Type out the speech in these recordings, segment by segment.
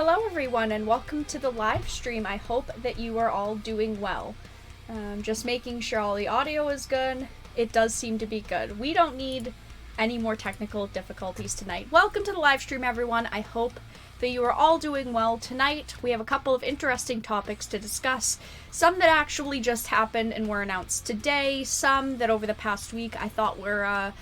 Hello everyone and welcome to the live stream. I hope that you are all doing well. Just making sure all the audio is good. It does seem to be good. We don't need any more technical difficulties tonight. Welcome to the live stream everyone. I hope that you are all doing well. Tonight we have a couple of interesting topics to discuss. Some that actually just happened and were announced today. Some that over the past week I thought were a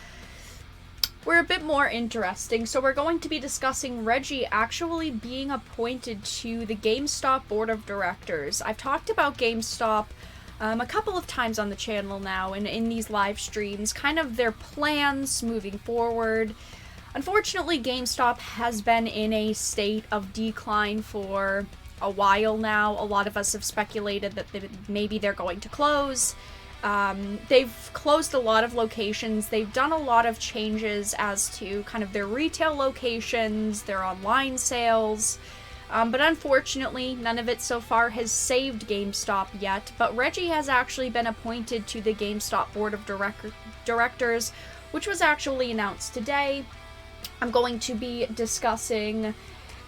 bit more interesting. So we're going to be discussing Reggie actually being appointed to the Gamestop board of directors. I've talked about Gamestop a couple of times on the channel now and in these live streams, kind of their plans moving forward. Unfortunately, Gamestop has been in a state of decline for a while now. A lot of us have speculated that maybe they're going to close. They've closed a lot of locations. They've done a lot of changes as to kind of their retail locations, their online sales, but unfortunately none of it so far has saved GameStop yet. But Reggie has actually been appointed to the GameStop board of directors, which was actually announced today. I'm going to be discussing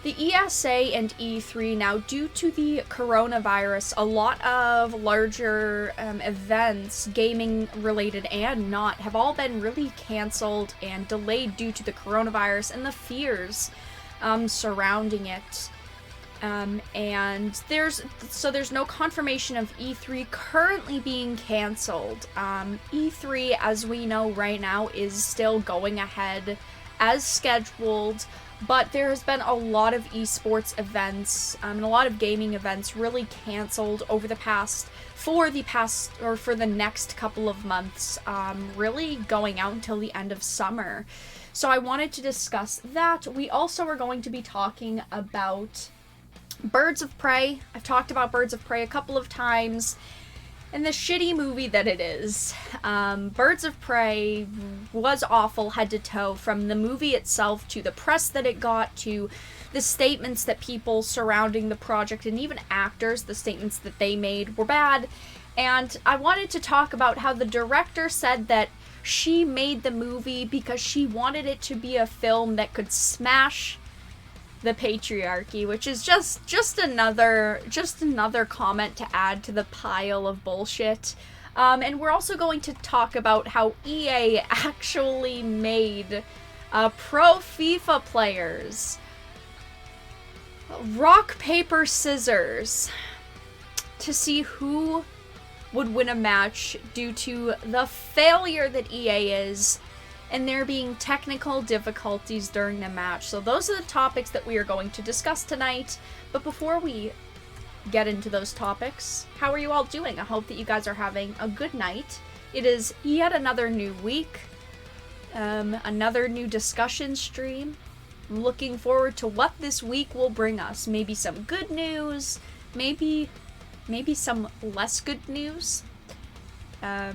the ESA and E3 now. Due to the coronavirus, a lot of larger events, gaming related and not, have all been really canceled and delayed due to the coronavirus and the fears surrounding it. And there's no confirmation of E3 currently being canceled. E3, as we know right now, is still going ahead as scheduled. But there has been a lot of esports events and a lot of gaming events really canceled for the next couple of months, really going out until the end of summer. So I wanted to discuss that. We also are going to be talking about Birds of Prey. I've talked about Birds of Prey a couple of times, and the shitty movie that it is. Birds of Prey was awful head to toe, from the movie itself to the press that it got to the statements that people surrounding the project and even actors, the statements that they made were bad. And I wanted to talk about how the director said that she made the movie because she wanted it to be a film that could smash the patriarchy, which is just another comment to add to the pile of bullshit. And we're also going to talk about how EA actually made pro FIFA players rock, paper, scissors to see who would win a match due to the failure that EA is and there being technical difficulties during the match. So those are the topics that we are going to discuss tonight. But before we get into those topics, how are you all doing? I hope that you guys are having a good night. It is yet another new week, another new discussion stream. I'm looking forward to what this week will bring us. Maybe some good news, maybe some less good news. I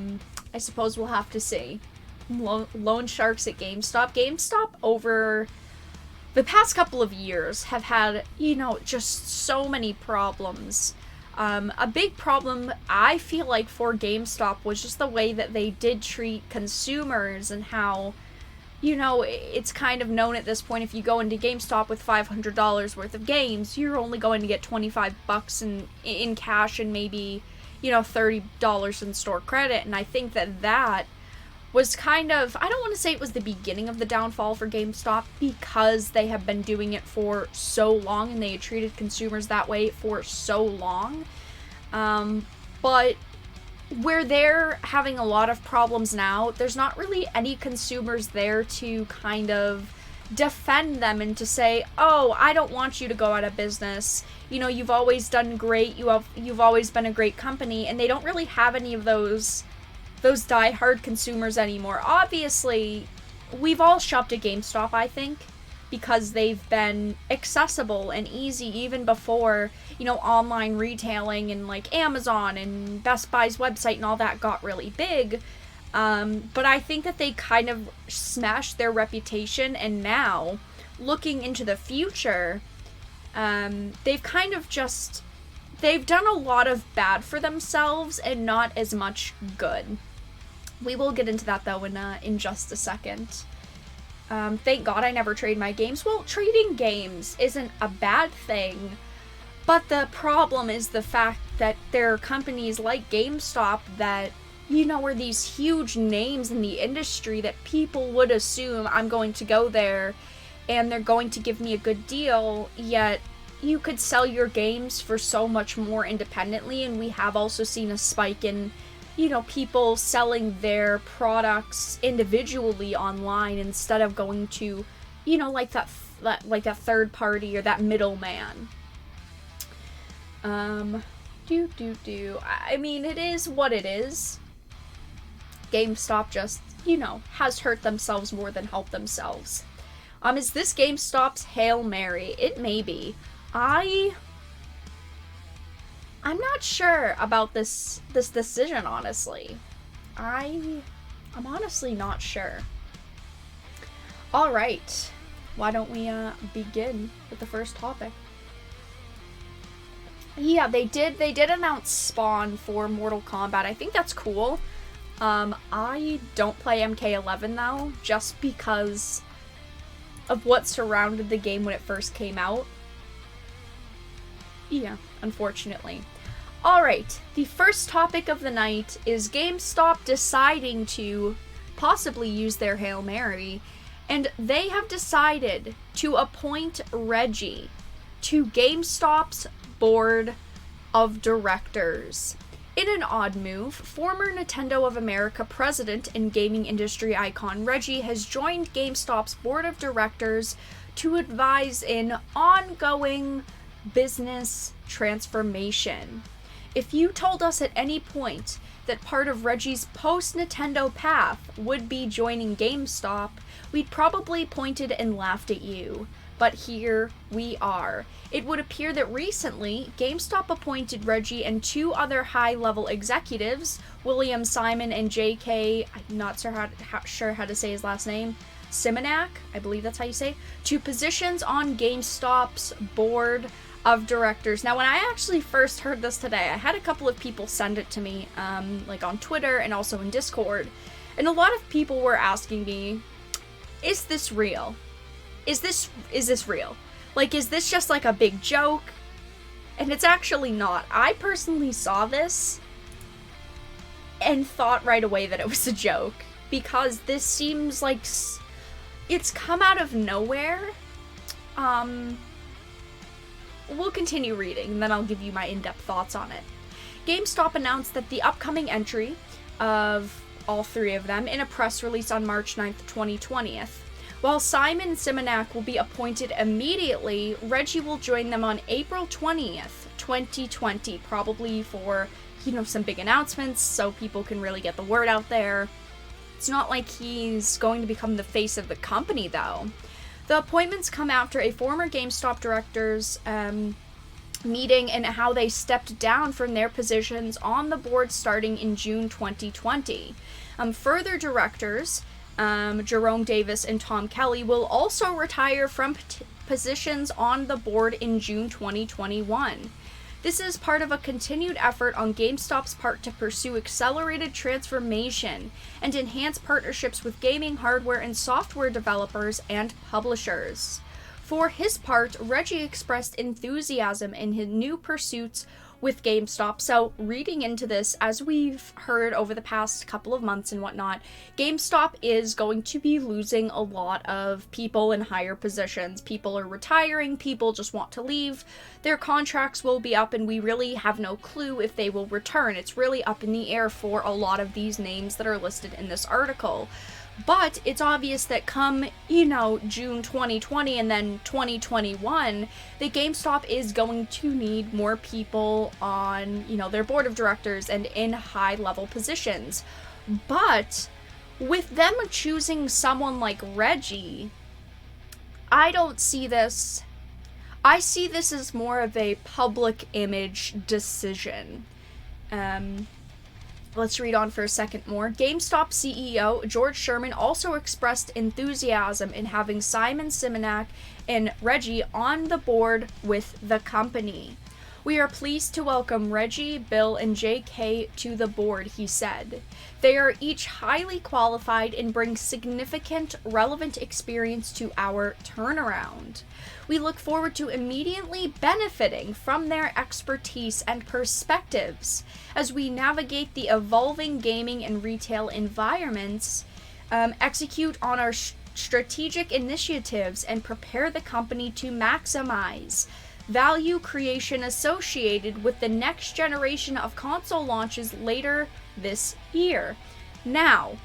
suppose we'll have to see. Loan sharks at GameStop. GameStop over the past couple of years have had, just so many problems. A big problem, I feel like, for GameStop was just the way that they did treat consumers and how, it's kind of known at this point, if you go into GameStop with $500 worth of games, you're only going to get $25 in cash and maybe, $30 in store credit. And I think that was kind of, I don't want to say it was the beginning of the downfall for GameStop, because they have been doing it for so long and they had treated consumers that way for so long. But where they're having a lot of problems now, there's not really any consumers there to kind of defend them and to say, oh, I don't want you to go out of business. You've always done great. You've always been a great company. And they don't really have any of those die-hard consumers anymore. Obviously, we've all shopped at GameStop, I think, because they've been accessible and easy even before, online retailing and like Amazon and Best Buy's website and all that got really big. But I think that they kind of smashed their reputation, and now, looking into the future, they've done a lot of bad for themselves and not as much good. We will get into that, though, in just a second. Thank God I never trade my games. Well, trading games isn't a bad thing, but the problem is the fact that there are companies like GameStop that, you know, are these huge names in the industry that people would assume I'm going to go there and they're going to give me a good deal, yet you could sell your games for so much more independently, and we have also seen a spike in, you know, people selling their products individually online instead of going to, you know, like that third party or that middleman. I mean, it is what it is. GameStop just, you know, has hurt themselves more than helped themselves. Is this GameStop's Hail Mary? It may be. I'm not sure about this decision, honestly. I'm honestly not sure. All right, why don't we begin with the first topic? Yeah, they did announce Spawn for Mortal Kombat. I think that's cool. I don't play MK11 though, just because of what surrounded the game when it first came out. Yeah, unfortunately. Alright, the first topic of the night is GameStop deciding to possibly use their Hail Mary, and they have decided to appoint Reggie to GameStop's board of directors. In an odd move, former Nintendo of America president and gaming industry icon Reggie has joined GameStop's board of directors to advise in ongoing business transformation. If you told us at any point that part of Reggie's post-Nintendo path would be joining GameStop, we'd probably pointed and laughed at you. But here we are. It would appear that recently, GameStop appointed Reggie and two other high-level executives, William Simon and J.K., I'm not sure how to say his last name, Simonak, I believe that's how you say, to positions on GameStop's board of directors. Now, when I actually first heard this today, I had a couple of people send it to me, like on Twitter and also in Discord, and a lot of people were asking me, is this real? Is this real? Like, is this just like a big joke? And it's actually not. I personally saw this and thought right away that it was a joke, because this seems like it's come out of nowhere. We'll continue reading, and then I'll give you my in-depth thoughts on it. GameStop announced that the upcoming entry of all three of them in a press release on March 9th, 2020. While Simon and Simonak will be appointed immediately, Reggie will join them on April 20th, 2020, probably for, you know, some big announcements so people can really get the word out there. It's not like he's going to become the face of the company, though. The appointments come after a former GameStop directors meeting and how they stepped down from their positions on the board starting in June 2020. Further directors, Jerome Davis and Tom Kelly, will also retire from positions on the board in June 2021. This is part of a continued effort on GameStop's part to pursue accelerated transformation and enhance partnerships with gaming hardware and software developers and publishers. For his part, Reggie expressed enthusiasm in his new pursuits with GameStop. So reading into this, as we've heard over the past couple of months and whatnot, GameStop is going to be losing a lot of people in higher positions. People are retiring, people just want to leave, their contracts will be up, and we really have no clue if they will return. It's really up in the air for a lot of these names that are listed in this article. But it's obvious that come, you know, June 2020 and then 2021, the GameStop is going to need more people on, you know, their board of directors and in high-level positions. But with them choosing someone like Reggie, I don't see this. I see this as more of a public image decision. Let's read on for a second more. GameStop CEO George Sherman also expressed enthusiasm in having Simon Simonak and Reggie on the board with the company. We are pleased to welcome Reggie, Bill, and JK to the board, he said. They are each highly qualified and bring significant, relevant experience to our turnaround. We look forward to immediately benefiting from their expertise and perspectives as we navigate the evolving gaming and retail environments, execute on our strategic initiatives, and prepare the company to maximize value creation associated with the next generation of console launches later this year. Now,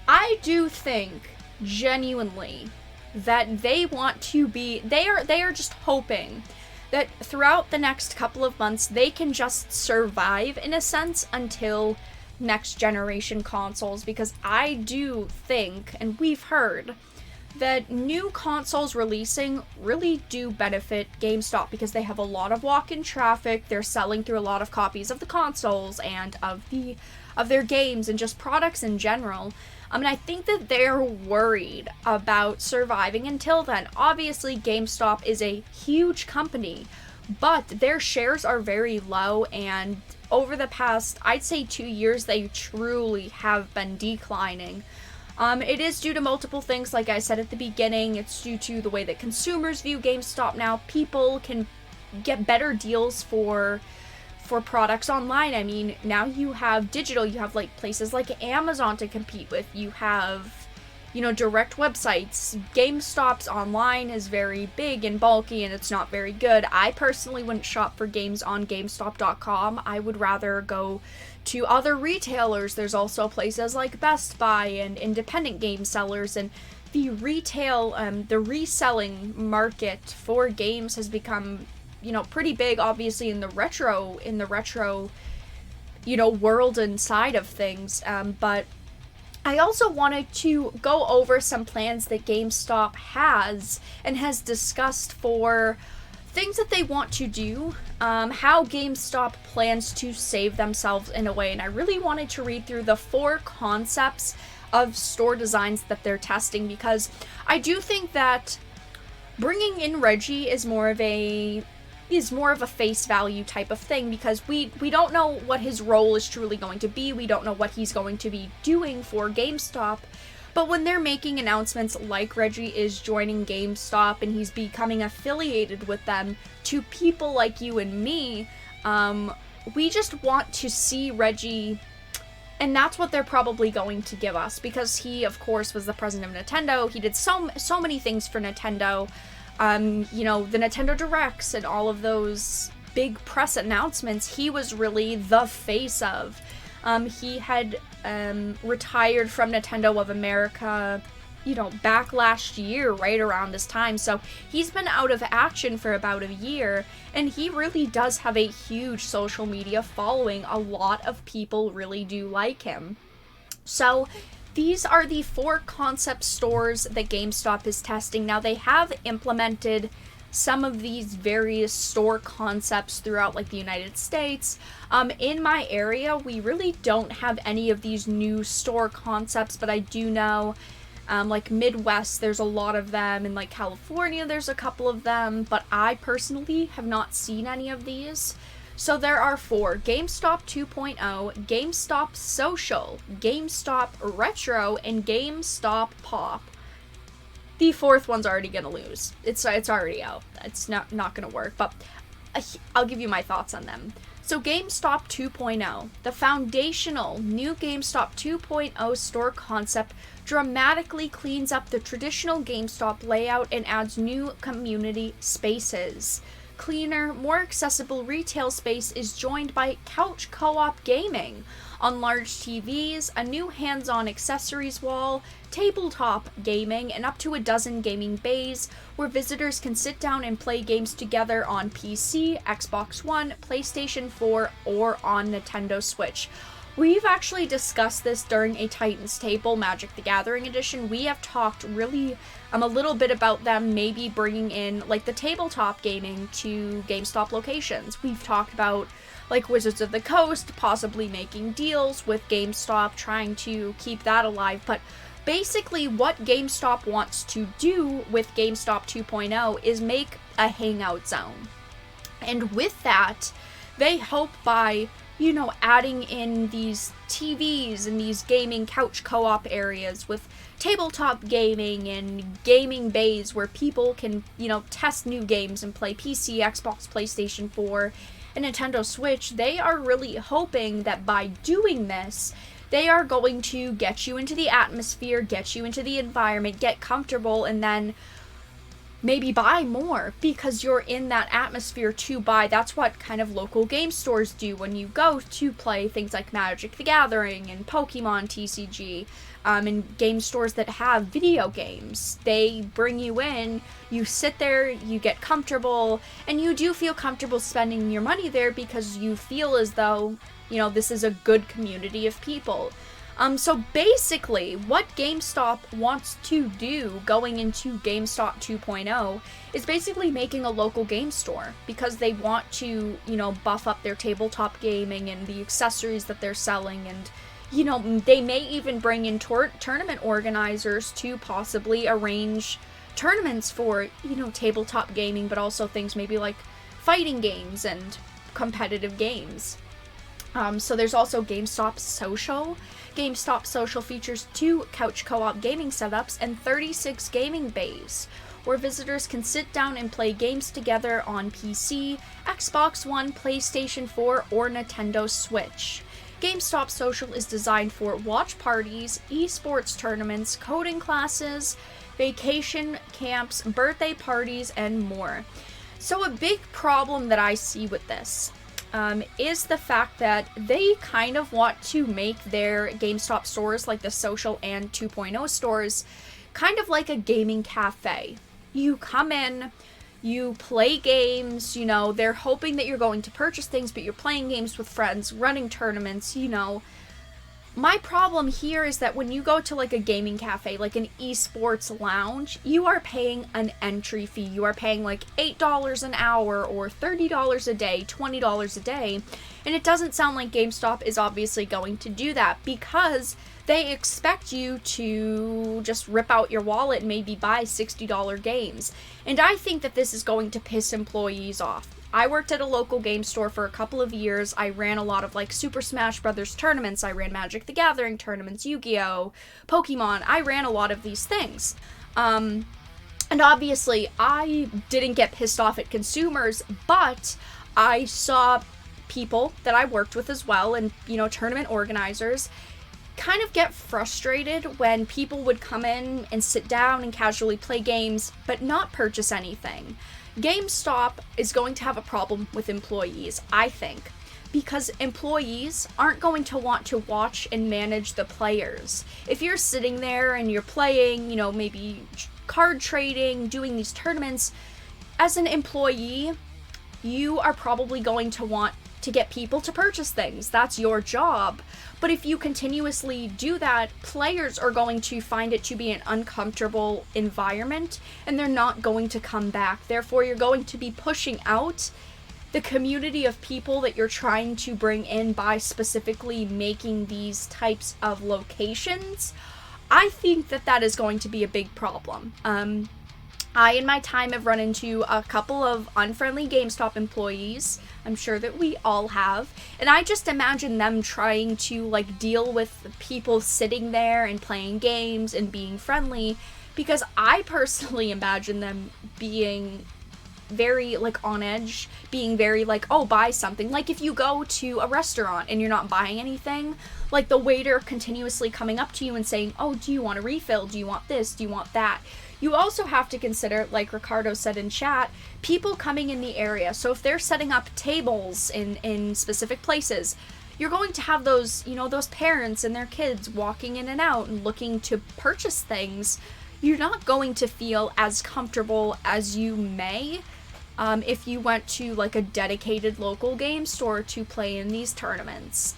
I do think genuinely that they want to be, they are just hoping that throughout the next couple of months they can just survive in a sense until next generation consoles, because I do think, and we've heard, that new consoles releasing really do benefit GameStop because they have a lot of walk-in traffic. They're selling through a lot of copies of the consoles and of their games and just products in general. And I think that they're worried about surviving until then. Obviously, GameStop is a huge company, but their shares are very low, and over the past, I'd say 2 years, they truly have been declining. It is due to multiple things, like I said at the beginning. It's due to the way that consumers view GameStop now. People can get better deals for products online. I mean, now you have digital, you have like places like Amazon to compete with. You have, direct websites. GameStop's online is very big and bulky, and it's not very good. I personally wouldn't shop for games on GameStop.com. I would rather go to other retailers. There's also places like Best Buy and independent game sellers, and the retail, the reselling market for games has become, pretty big, obviously in the retro, world and side of things. But I also wanted to go over some plans that GameStop has and has discussed for things that they want to do, how GameStop plans to save themselves in a way. And I really wanted to read through the 4 concepts of store designs that they're testing, because I do think that bringing in Reggie is more of a face value type of thing, because we don't know what his role is truly going to be. We don't know what he's going to be doing for GameStop. But when they're making announcements like Reggie is joining GameStop and he's becoming affiliated with them, to people like you and me, we just want to see Reggie, and that's what they're probably going to give us, because he, of course, was the president of Nintendo. He did so many things for Nintendo. The Nintendo Directs and all of those big press announcements, he was really the face of. He had retired from Nintendo of America, back last year, right around this time. So he's been out of action for about a year, and he really does have a huge social media following. A lot of people really do like him. So these are the 4 concept stores that GameStop is testing. Now, they have implemented some of these various store concepts throughout like the United States. In my area, we really don't have any of these new store concepts, but I do know like Midwest, there's a lot of them, and like California, there's a couple of them, but I personally have not seen any of these. So there are 4: GameStop 2.0, GameStop Social, GameStop Retro, and GameStop Pop. The 4th one's already gonna lose. It's already out. It's not gonna work, but I'll give you my thoughts on them. So GameStop 2.0, the foundational new GameStop 2.0 store concept dramatically cleans up the traditional GameStop layout and adds new community spaces. Cleaner, more accessible retail space is joined by couch co-op gaming on large TVs, a new hands-on accessories wall, tabletop gaming, and up to a dozen gaming bays where visitors can sit down and play games together on PC, Xbox One, PlayStation 4, or on Nintendo Switch. We've actually discussed this during a Titans Table Magic the Gathering edition. We have talked really a little bit about them maybe bringing in like the tabletop gaming to GameStop locations. We've talked about like Wizards of the Coast possibly making deals with GameStop, trying to keep that alive. But basically what GameStop wants to do with GameStop 2.0 is make a hangout zone. And with that, they hope by, you know, adding in these TVs and these gaming couch co-op areas with tabletop gaming and gaming bays where people can, you know, test new games and play PC, Xbox, PlayStation 4, and Nintendo Switch, they are really hoping that by doing this, they are going to get you into the atmosphere, get you into the environment, get comfortable, and then maybe buy more because you're in that atmosphere to buy. That's what kind of local game stores do when you go to play things like Magic the Gathering and Pokemon TCG, and game stores that have video games. They bring you in, you sit there, you get comfortable, and you do feel comfortable spending your money there because you feel as though, you know, this is a good community of people. So basically, what GameStop wants to do going into GameStop 2.0 is basically making a local game store because they want to, you know, buff up their tabletop gaming and the accessories that they're selling, and, you know, they may even bring in tournament organizers to possibly arrange tournaments for, you know, tabletop gaming, but also things maybe like fighting games and competitive games. So there's also GameStop Social. GameStop Social features 2 couch co-op gaming setups and 36 gaming bays, where visitors can sit down and play games together on PC, Xbox One, PlayStation 4, or Nintendo Switch. GameStop Social is designed for watch parties, esports tournaments, coding classes, vacation camps, birthday parties, and more. So a big problem that I see with this is the fact that they kind of want to make their GameStop stores, like the Social and 2.0 stores, kind of like a gaming cafe. You come in, you play games, you know, they're hoping that you're going to purchase things, but you're playing games with friends, running tournaments, you know. My problem here is that when you go to like a gaming cafe, like an esports lounge, you are paying an entry fee. You are paying like $8 an hour or $30 a day, $20 a day. And it doesn't sound like GameStop is obviously going to do that because they expect you to just rip out your wallet and maybe buy $60 games. And I think that this is going to piss employees off. I worked at a local game store for a couple of years. I ran a lot of like Super Smash Brothers tournaments. I ran Magic the Gathering tournaments, Yu-Gi-Oh, Pokemon. I ran a lot of these things. And obviously I didn't get pissed off at consumers, but I saw people that I worked with as well, and, you know, tournament organizers, kind of get frustrated when people would come in and sit down and casually play games, but not purchase anything. GameStop is going to have a problem with employees, I think, because employees aren't going to want to watch and manage the players. If you're sitting there and you're playing, you know, maybe card trading, doing these tournaments, as an employee, you are probably going to want to get people to purchase things. That's your job. But if you continuously do that, players are going to find it to be an uncomfortable environment, and they're not going to come back. Therefore, you're going to be pushing out the community of people that you're trying to bring in by specifically making these types of locations. I think that that is going to be a big problem. I, in my time, have run into a couple of unfriendly GameStop employees. I'm sure that we all have. And I just imagine them trying to, like, deal with people sitting there and playing games and being friendly, because I personally imagine them being very, like, on edge, being very, like, oh, buy something. Like, if you go to a restaurant and you're not buying anything, like, the waiter continuously coming up to you and saying, oh, do you want a refill? Do you want this? Do you want that? You also have to consider, like Ricardo said in chat, people coming in the area. So if they're setting up tables in specific places, you're going to have those, you know, those parents and their kids walking in and out and looking to purchase things. You're not going to feel as comfortable as you may if you went to like a dedicated local game store to play in these tournaments.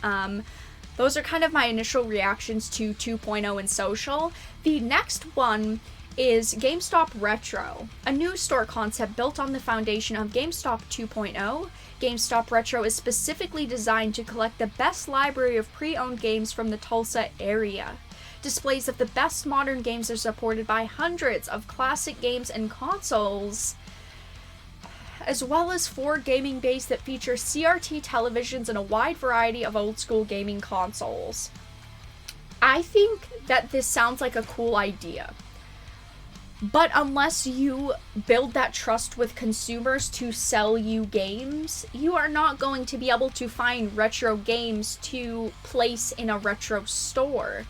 Those are kind of my initial reactions to 2.0 and Social. The next one is GameStop Retro, a new store concept built on the foundation of GameStop 2.0. GameStop Retro is specifically designed to collect the best library of pre-owned games from the Tulsa area. Displays of the best modern games are supported by hundreds of classic games and consoles. as well as 4 gaming bays that feature CRT televisions and a wide variety of old school gaming consoles. I think that this sounds like a cool idea. But unless you build that trust with consumers to sell you games, you are not going to be able to find retro games to place in a retro store.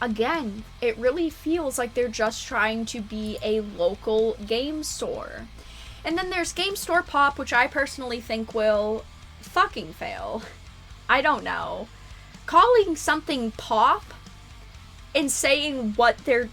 Again, it really feels like they're just trying to be a local game store. And then there's Game Store Pop, which I personally think will fucking fail. I don't know. Calling something pop and saying what they're...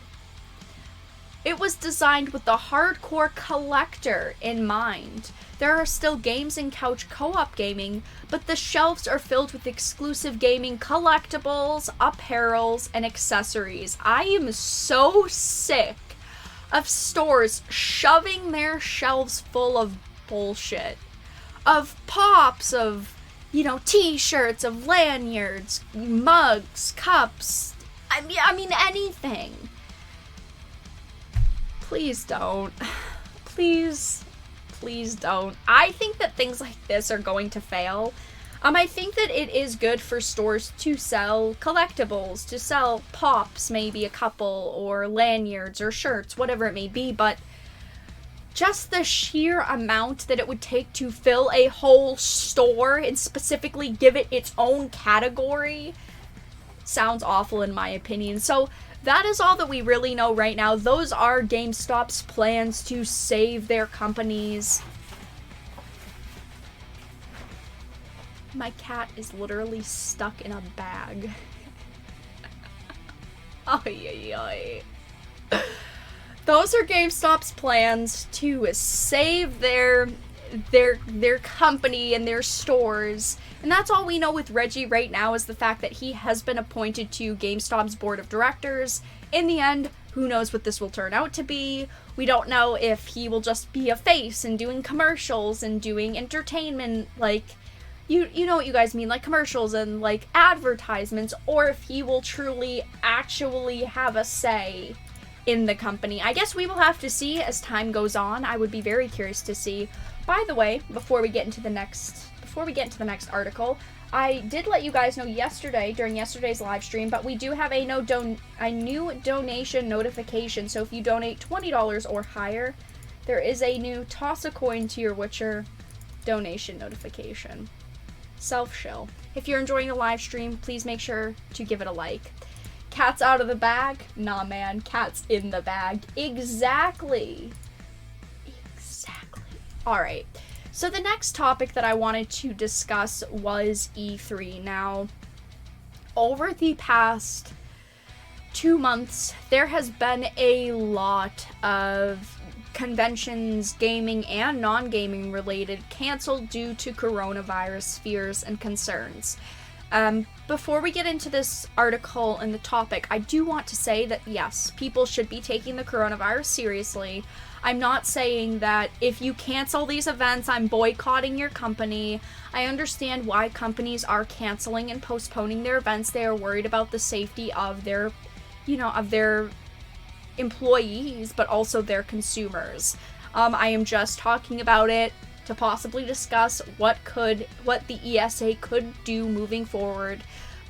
It was designed with the hardcore collector in mind. There are still games and couch co-op gaming, but the shelves are filled with exclusive gaming collectibles, apparels, and accessories. I am so sick of stores shoving their shelves full of bullshit. Of pops, of, t-shirts, of lanyards, mugs, cups. I mean anything. Please don't. Please don't. I think that things like this are going to fail. I think that it is good for stores to sell collectibles, to sell pops, maybe a couple, or lanyards, or shirts, whatever it may be, but just the sheer amount that it would take to fill a whole store and specifically give it its own category sounds awful in my opinion. So that is all that we really know right now. Those are GameStop's plans to save their companies. My cat is literally stuck in a bag. Ay, ay, ay. Those are GameStop's plans to save their company and their stores. And that's all we know with Reggie right now, is the fact that he has been appointed to GameStop's board of directors. In the end, who knows what this will turn out to be. We don't know if he will just be a face and doing commercials and doing entertainment, like, you know what you guys mean, like commercials and like advertisements, or if he will truly actually have a say in the company. I guess we will have to see as time goes on. I would be very curious to see. By the way, before we get into the next article, I did let you guys know yesterday, during yesterday's live stream, but we do have a new donation notification. So if you donate $20 or higher, there is a new toss a coin to your Witcher donation notification. Self-shill. If you're enjoying the live stream, please make sure to give it a like. Cat's out of the bag? Nah, man. Cat's in the bag. Exactly. Alright. So the next topic that I wanted to discuss was E3. Now, over the past 2 months, there has been a lot of conventions, gaming and non-gaming related, canceled due to coronavirus fears and concerns. Before we get into this article and the topic, I do want to say that yes, people should be taking the coronavirus seriously. I'm not saying that if you cancel these events, I'm boycotting your company. I understand why companies are canceling and postponing their events. They are worried about the safety of their, of their employees, but also their consumers. I am just talking about it to possibly discuss what the ESA could do moving forward.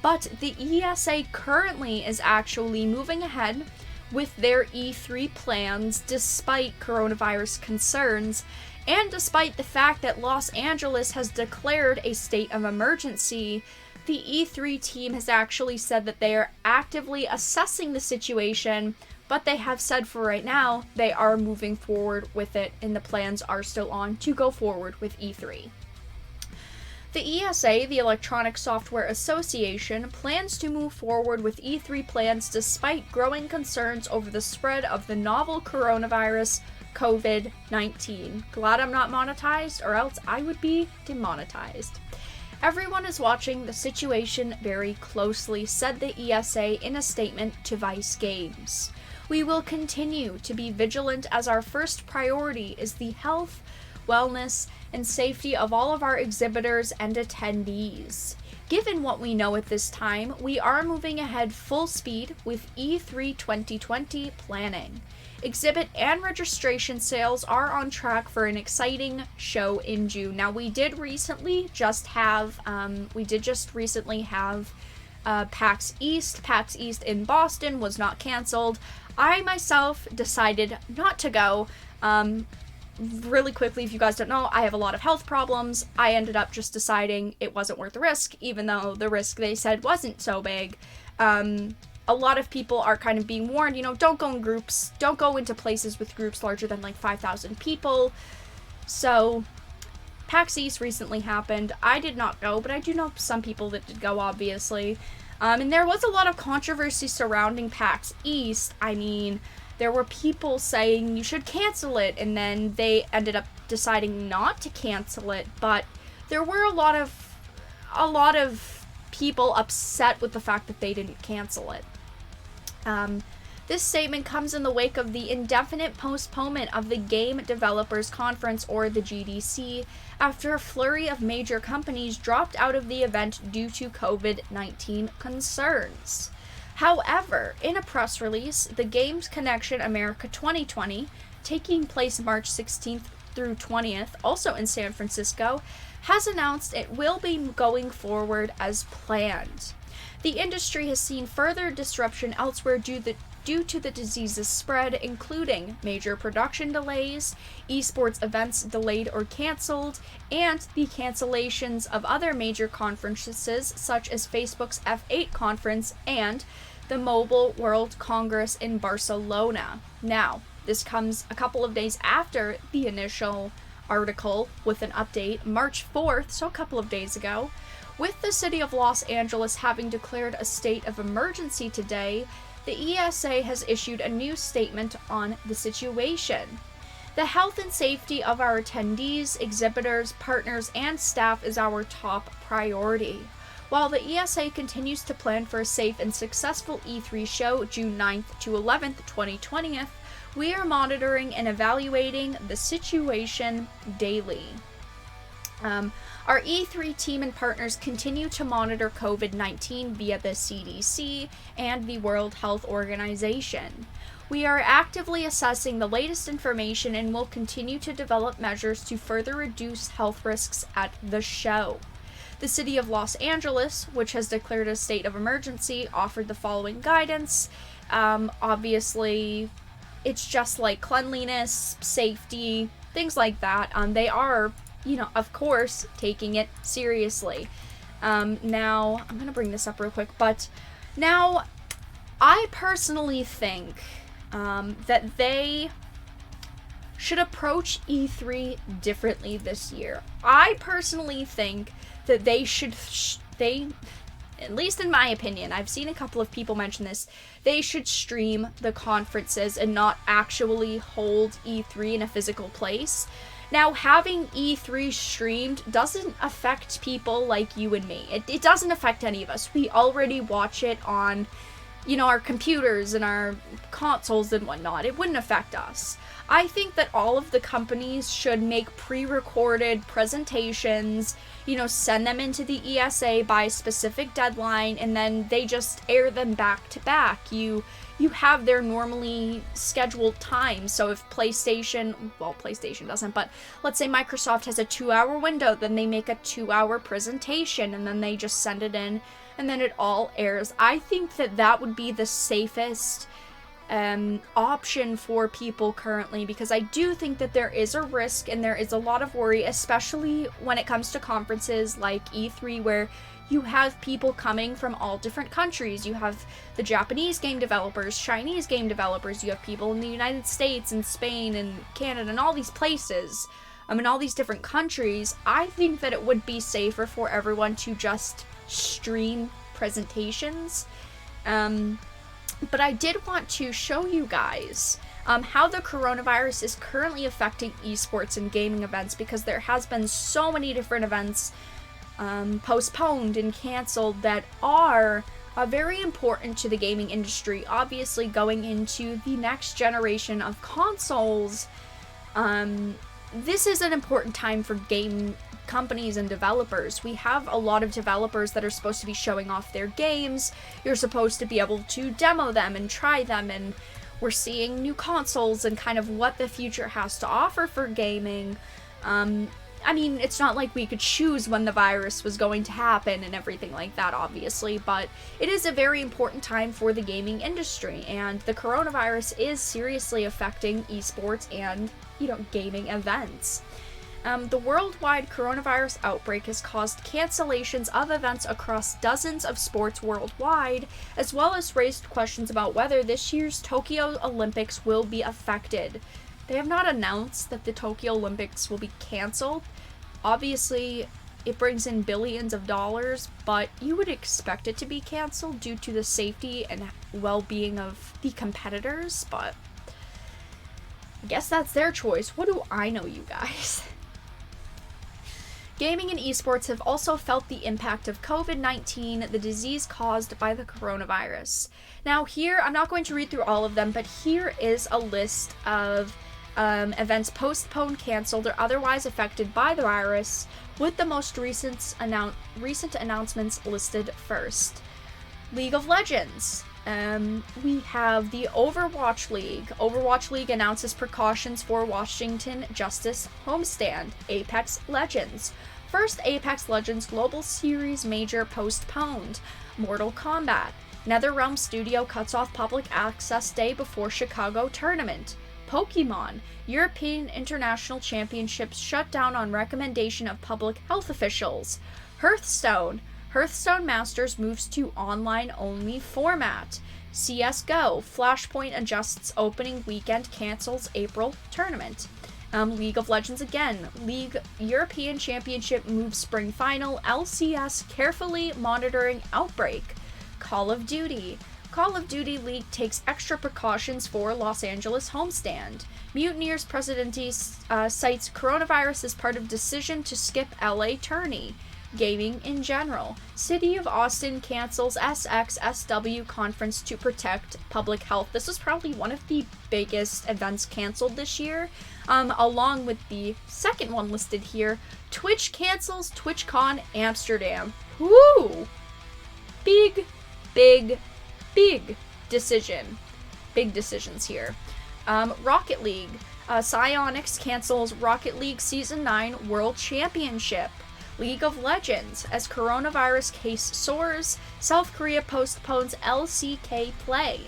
But the ESA currently is actually moving ahead with their E3 plans despite coronavirus concerns, and despite the fact that Los Angeles has declared a state of emergency. The E3 team has actually said that they are actively assessing the situation, but they have said for right now they are moving forward with it, and the plans are still on to go forward with E3. The ESA, the Electronic Software Association, plans to move forward with E3 plans despite growing concerns over the spread of the novel coronavirus COVID-19. Glad I'm not monetized, or else I would be demonetized. Everyone is watching the situation very closely, said the ESA in a statement to Vice Games. We will continue to be vigilant as our first priority is the health, wellness, and safety of all of our exhibitors and attendees. Given what we know at this time, we are moving ahead full speed with E3 2020 planning. Exhibit and registration sales are on track for an exciting show in June. Now, we did just recently have PAX East. PAX East in Boston was not canceled. I myself decided not to go. Really quickly, if you guys don't know, I have a lot of health problems. I ended up just deciding it wasn't worth the risk, even though the risk they said wasn't so big. A lot of people are kind of being warned, don't go in groups, don't go into places with groups larger than like 5,000 people. So, PAX East recently happened. I did not go, but I do know some people that did go, obviously. And there was a lot of controversy surrounding PAX East. I mean, there were people saying you should cancel it, and then they ended up deciding not to cancel it, but there were a lot of people upset with the fact that they didn't cancel it. This statement comes in the wake of the indefinite postponement of the Game Developers Conference, or the GDC, after a flurry of major companies dropped out of the event due to COVID-19 concerns. However, in a press release, the Games Connection America 2020, taking place March 16th through 20th, also in San Francisco, has announced it will be going forward as planned. The industry has seen further disruption elsewhere due to the disease's spread, including major production delays, esports events delayed or canceled, and the cancellations of other major conferences such as Facebook's F8 conference and the Mobile World Congress in Barcelona. Now, this comes a couple of days after the initial article with an update, March 4th, so a couple of days ago. With the city of Los Angeles having declared a state of emergency today, the ESA has issued a new statement on the situation. The health and safety of our attendees, exhibitors, partners, and staff is our top priority. While the ESA continues to plan for a safe and successful E3 show June 9th to 11th, 2020, we are monitoring and evaluating the situation daily. Our E3 team and partners continue to monitor COVID-19 via the CDC and the World Health Organization. We are actively assessing the latest information and will continue to develop measures to further reduce health risks at the show. The city of Los Angeles, which has declared a state of emergency, offered the following guidance. Obviously, it's just like cleanliness, safety, things like that. They are, of course, taking it seriously. Now, I'm going to bring this up real quick, but now, I personally think that they should approach E3 differently this year. I personally think that they should, at least in my opinion, I've seen a couple of people mention this, they should stream the conferences and not actually hold E3 in a physical place. Now, having E3 streamed doesn't affect people like you and me. It doesn't affect any of us. We already watch it on, our computers and our consoles and whatnot. It wouldn't affect us. I think that all of the companies should make pre-recorded presentations, send them into the ESA by a specific deadline, and then they just air them back to back. You have their normally scheduled time. So if PlayStation doesn't, but let's say Microsoft has a 2-hour window, then they make a 2-hour presentation, and then they just send it in, and then it all airs. I think that would be the safest option for people currently, because I do think that there is a risk and there is a lot of worry, especially when it comes to conferences like E3, where you have people coming from all different countries. You have the Japanese game developers, Chinese game developers, you have people in the United States and Spain and Canada and all these places, in all these different countries. I think that it would be safer for everyone to just stream presentations. But I did want to show you guys how the coronavirus is currently affecting esports and gaming events, because there has been so many different events postponed and canceled that are very important to the gaming industry. Obviously, going into the next generation of consoles, this is an important time for game companies and developers. We have a lot of developers that are supposed to be showing off their games. You're supposed to be able to demo them and try them and we're seeing new consoles and kind of what the future has to offer for gaming. I mean, it's not like we could choose when the virus was going to happen and everything like that, obviously, but it is a very important time for the gaming industry, and the coronavirus is seriously affecting esports and, gaming events. The worldwide coronavirus outbreak has caused cancellations of events across dozens of sports worldwide, as well as raised questions about whether this year's Tokyo Olympics will be affected. They have not announced that the Tokyo Olympics will be canceled. Obviously, it brings in billions of dollars, but you would expect it to be canceled due to the safety and well-being of the competitors, but I guess that's their choice. What do I know, you guys? Gaming and esports have also felt the impact of COVID-19, the disease caused by the coronavirus. Now here, I'm not going to read through all of them, but here is a list of events postponed, canceled, or otherwise affected by the virus, with the most recent announcements listed first. League of Legends. We have the Overwatch League. Overwatch League announces precautions for Washington Justice homestand. Apex Legends. First Apex Legends Global Series Major postponed. Mortal Kombat. NetherRealm Studio cuts off public access day before Chicago tournament. Pokemon. European International Championships shut down on recommendation of public health officials. Hearthstone. Hearthstone Masters moves to online-only format. CSGO. Flashpoint adjusts opening weekend, cancels April tournament. League of Legends again. League European Championship moves spring final. LCS carefully monitoring outbreak. Call of Duty. Call of Duty League takes extra precautions for Los Angeles homestand. Mutineers Presidente cites coronavirus as part of decision to skip LA tourney. Gaming in general. City of Austin cancels SXSW conference to protect public health. This was probably one of the biggest events canceled this year, along with the second one listed here. Twitch cancels TwitchCon Amsterdam. Woo! Big decision. Big decisions here. Rocket League. Psyonix cancels Rocket League Season 9 World Championship. League of Legends. As coronavirus case soars, South Korea postpones LCK play.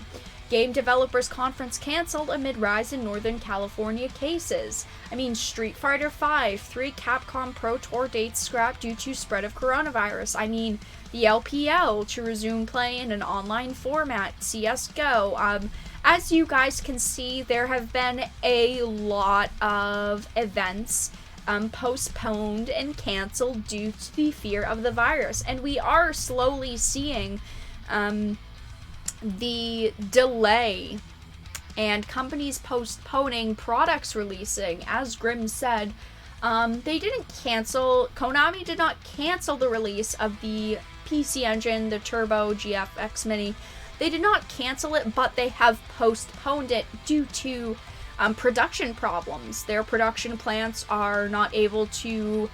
Game Developers Conference canceled amid rise in Northern California cases. Street Fighter V, 3 Capcom Pro Tour dates scrapped due to spread of coronavirus. The LPL to resume play in an online format. CSGO. As you guys can see, there have been a lot of events postponed and canceled due to the fear of the virus. And we are slowly seeing the delay and companies postponing products releasing. As Grim said, they didn't cancel, Konami did not cancel the release of the PC Engine, the Turbo GFX Mini. They did not cancel it, but they have postponed it due to production problems. Their production plants are not able to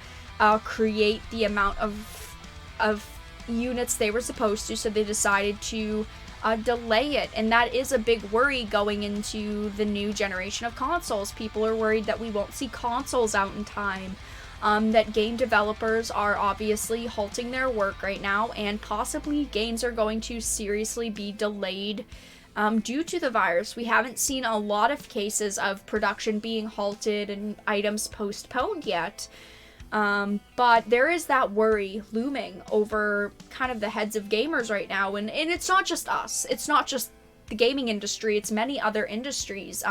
create the amount of units they were supposed to, so they decided to delay it, and that is a big worry going into the new generation of consoles. People are worried that we won't see consoles out in time, that game developers are obviously halting their work right now, and possibly games are going to seriously be delayed due to the virus. We haven't seen a lot of cases of production being halted and items postponed yet. But there is that worry looming over kind of the heads of gamers right now, and it's not just us. It's not just the gaming industry, it's many other industries.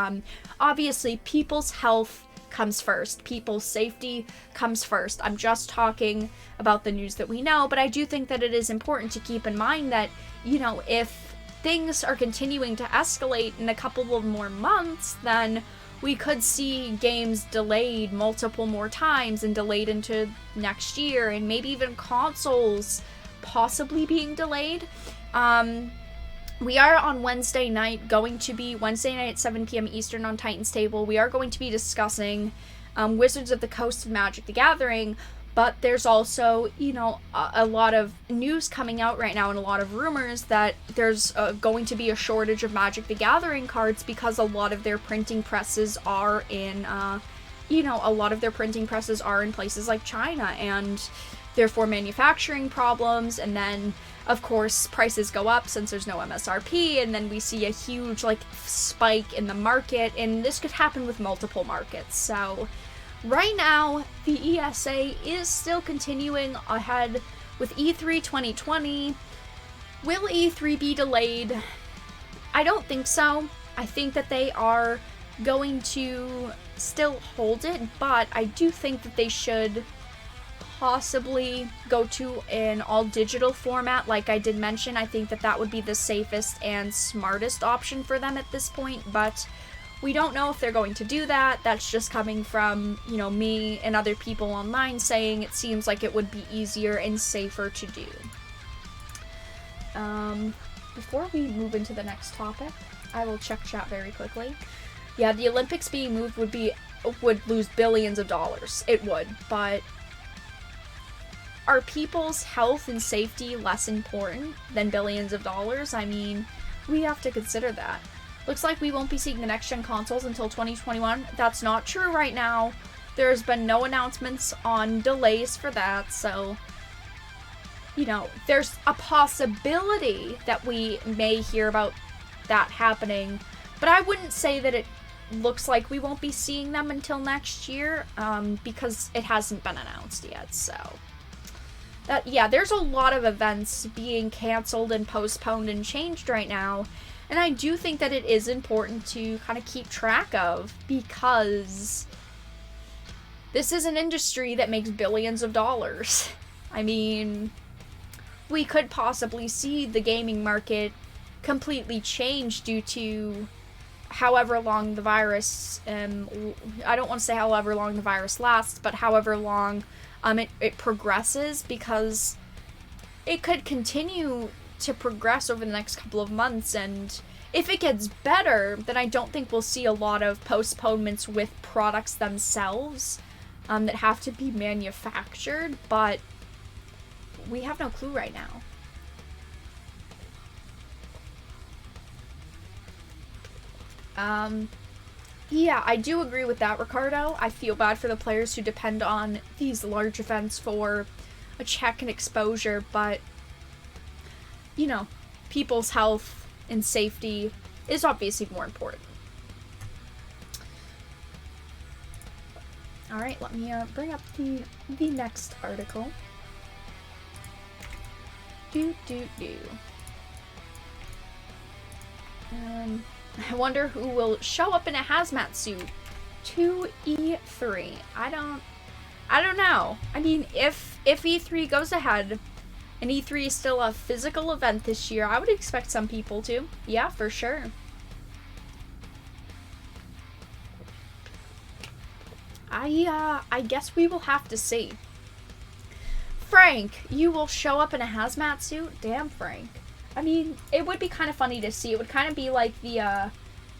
Obviously, people's health comes first. People's safety comes first. I'm just talking about the news that we know, but I do think that it is important to keep in mind that, if things are continuing to escalate in a couple of more months, then we could see games delayed multiple more times and delayed into next year, and maybe even consoles possibly being delayed. We are on Wednesday night at 7 p.m. Eastern on Titan's Table. We are going to be discussing Wizards of the Coast of Magic the Gathering, But there's also, you know, a lot of news coming out right now and a lot of rumors that there's going to be a shortage of Magic the Gathering cards because a lot of their printing presses are in, you know, a lot of their printing presses are in places like China, and therefore manufacturing problems, and then, of course, prices go up since there's no MSRP, and then we see a huge, like, spike in the market, and this could happen with multiple markets, so... Right now, the ESA is still continuing ahead with E3 2020. Will E3 be delayed? I don't think so. I think that they are going to still hold it, but I do think that they should possibly go to an all-digital format, like I did mention. I think that that would be the safest and smartest option for them at this point, but... we don't know if they're going to do that. That's just coming from, you know, me and other people online saying it seems like it would be easier and safer to do. Before we move into the next topic, I will check chat very quickly. Yeah, the Olympics being moved would lose billions of dollars. It would, but are people's health and safety less important than billions of dollars? I mean, we have to consider that. Looks like we won't be seeing the next-gen consoles until 2021. That's not true right now. There's been no announcements on delays for that, so... you know, there's a possibility that we may hear about that happening, but I wouldn't say that it looks like we won't be seeing them until next year, because it hasn't been announced yet, so... yeah, there's a lot of events being canceled and postponed and changed right now, and I do think that it is important to kind of keep track of, because this is an industry that makes billions of dollars. I mean, we could possibly see the gaming market completely change due to however long the virus, I don't want to say however long the virus lasts, but however long it progresses, because it could continue to progress over the next couple of months, and if it gets better, then I don't think we'll see a lot of postponements with products themselves that have to be manufactured, but we have no clue right now. Yeah, I do agree with that, Ricardo. I feel bad for the players who depend on these large events for a check and exposure, but you know, people's health and safety is obviously more important. Alright, let me bring up the next article. I wonder who will show up in a hazmat suit to E3. I don't know. I mean, if E3 goes ahead, and E3 is still a physical event this year, I would expect some people to. Yeah, for sure. I guess we will have to see. Frank, you will show up in a hazmat suit? Damn, Frank. I mean, it would be kind of funny to see. It would kind of be like the,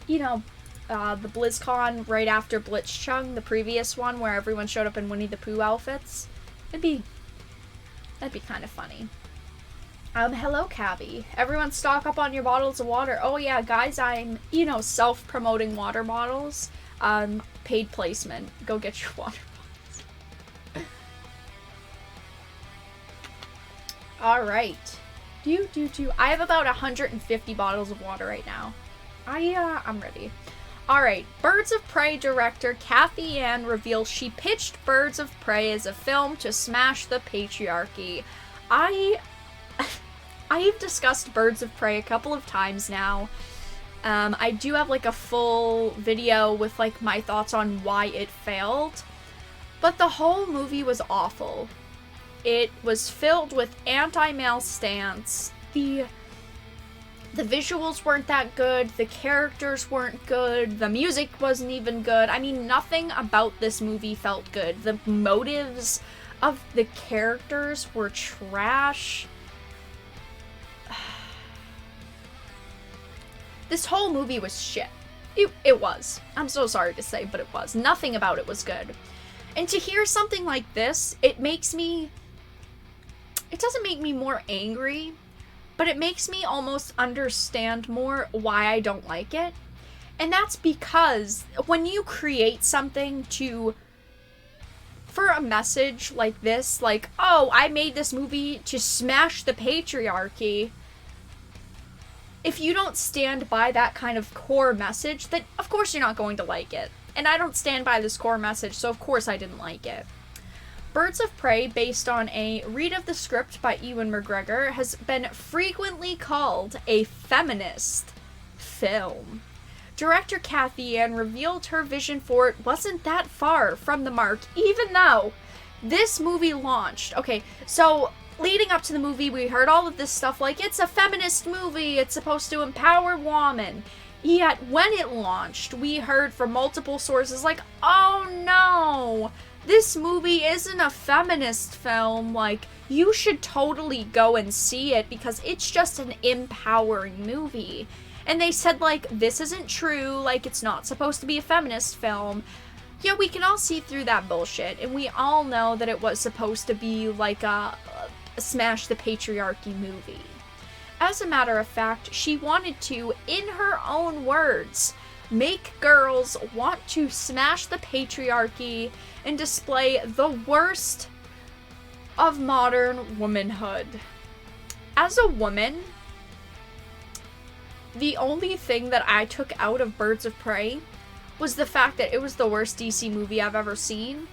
you know, the BlizzCon right after Blitzchung, the previous one, where everyone showed up in Winnie the Pooh outfits. That'd be kind of funny. Hello, Cabby. Everyone stock up on your bottles of water. Oh yeah, guys, I'm, you know, self-promoting water bottles. Paid placement. Go get your water bottles. Alright. I have about 150 bottles of water right now. I'm ready. Alright, Birds of Prey director Kathy Ann reveals she pitched Birds of Prey as a film to smash the patriarchy. I've discussed Birds of Prey a couple of times now. I do have like a full video with like my thoughts on why it failed, but the whole movie was awful. It was filled with anti-male stance. The visuals weren't that good, the characters weren't good, the music wasn't even good. I mean, nothing about this movie felt good. The motives of the characters were trash. This whole movie was shit. It was. I'm so sorry to say, but it was. Nothing about it was good. And to hear something like this, it doesn't make me more angry, but it makes me almost understand more why I don't like it. And that's because when you create something for a message like this, like, oh, I made this movie to smash the patriarchy, if you don't stand by that kind of core message, then of course you're not going to like it. And I don't stand by this core message, so of course I didn't like it. Birds of Prey, based on a read of the script by Ewan McGregor, has been frequently called a feminist film. Director Kathy Ann revealed her vision for it wasn't that far from the mark, even though this movie launched. Okay, so leading up to the movie, we heard all of this stuff like, it's a feminist movie, it's supposed to empower women. Yet, when it launched, we heard from multiple sources like, oh no, this movie isn't a feminist film, like, you should totally go and see it because it's just an empowering movie. And they said, like, this isn't true, like, it's not supposed to be a feminist film. Yeah, we can all see through that bullshit, and we all know that it was supposed to be, like, a smash the patriarchy movie. As a matter of fact, she wanted to, in her own words, make girls want to smash the patriarchy and display the worst of modern womanhood. As a woman, the only thing that I took out of Birds of Prey was the fact that it was the worst DC movie I've ever seen.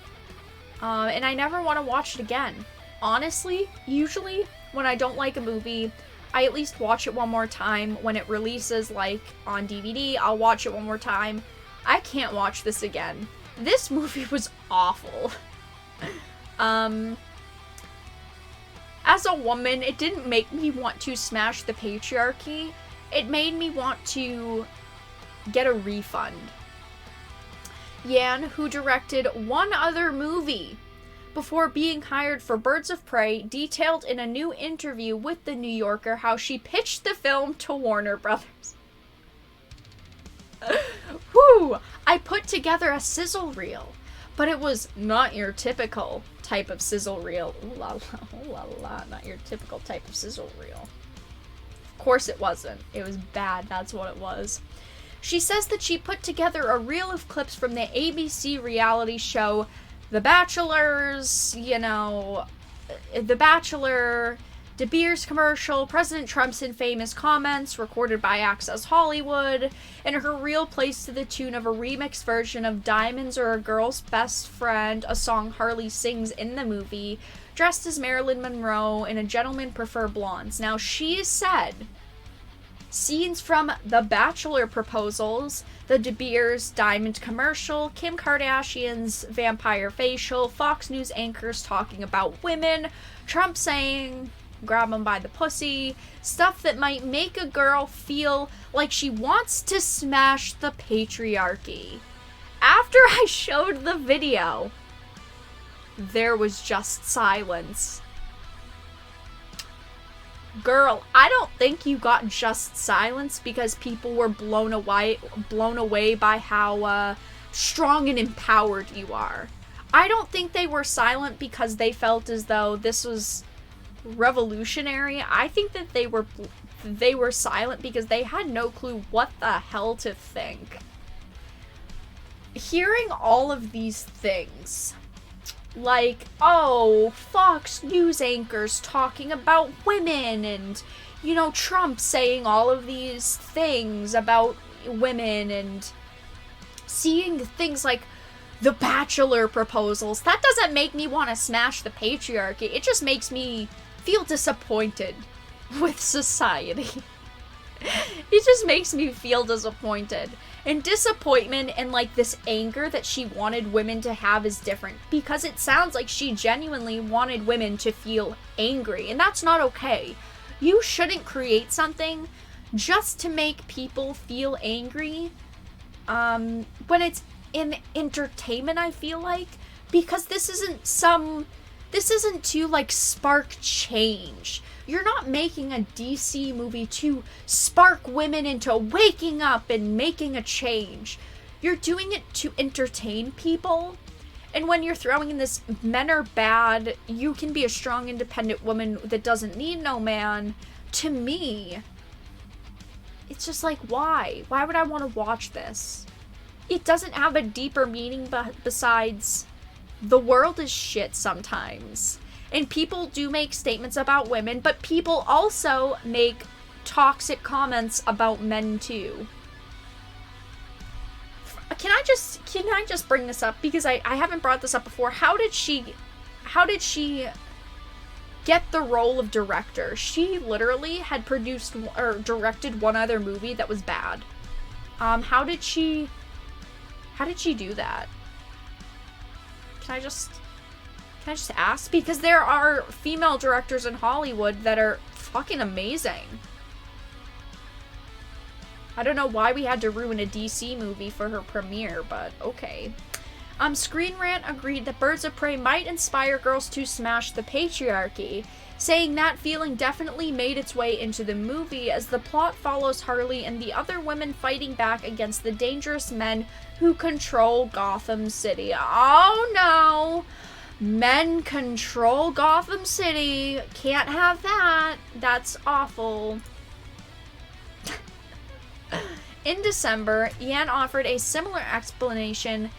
And I never want to watch it again. Honestly, usually when I don't like a movie, I at least watch it one more time. When it releases, like, on DVD, I'll watch it one more time. I can't watch this again. This movie was awful. As a woman, it didn't make me want to smash the patriarchy. It made me want to get a refund. Yan, who directed one other movie before being hired for Birds of Prey, detailed in a new interview with The New Yorker how she pitched the film to Warner Brothers. Whew! I put together a sizzle reel, but it was not your typical type of sizzle reel. Ooh la la, not your typical type of sizzle reel. Of course it wasn't. It was bad, that's what it was. She says that she put together a reel of clips from the ABC reality show The Bachelor's, The Bachelor, De Beers commercial, President Trump's infamous comments recorded by Access Hollywood, and her reel plays to the tune of a remix version of Diamonds Are a Girl's Best Friend, a song Harley sings in the movie, dressed as Marilyn Monroe in A Gentlemen Prefer Blondes. Now, she said scenes from The Bachelor proposals, the De Beers diamond commercial, Kim Kardashian's vampire facial, Fox News anchors talking about women, Trump saying, grab 'em by the pussy, stuff that might make a girl feel like she wants to smash the patriarchy. After I showed the video, there was just silence. Girl, I don't think you got just silence because people were blown away by how strong and empowered you are. I don't think they were silent because they felt as though this was revolutionary. I think that they were silent because they had no clue what the hell to think. Hearing all of these things, like, oh, Fox News anchors talking about women and, Trump saying all of these things about women and seeing things like The Bachelor proposals, that doesn't make me want to smash the patriarchy. It just makes me feel disappointed with society. It just makes me feel disappointed. And disappointment and, this anger that she wanted women to have is different. Because it sounds like she genuinely wanted women to feel angry. And that's not okay. You shouldn't create something just to make people feel angry. When it's in entertainment, I feel like. Because this isn't to, spark change. You're not making a DC movie to spark women into waking up and making a change. You're doing it to entertain people. And when you're throwing in this, men are bad, you can be a strong, independent woman that doesn't need no man, to me, it's just like, why? Why would I want to watch this? It doesn't have a deeper meaning besides the world is shit sometimes. And people do make statements about women, but people also make toxic comments about men too. Can I just bring this up? Because I haven't brought this up before. How did she get the role of director? She literally had produced or directed one other movie that was bad. How did she do that? Can I just ask? Because there are female directors in Hollywood that are fucking amazing. I don't know why we had to ruin a DC movie for her premiere, but okay. Screen Rant agreed that Birds of Prey might inspire girls to smash the patriarchy, saying that feeling definitely made its way into the movie as the plot follows Harley and the other women fighting back against the dangerous men who control Gotham City. Oh no! Men control Gotham City. Can't have that. That's awful. In December, Yan offered a similar explanation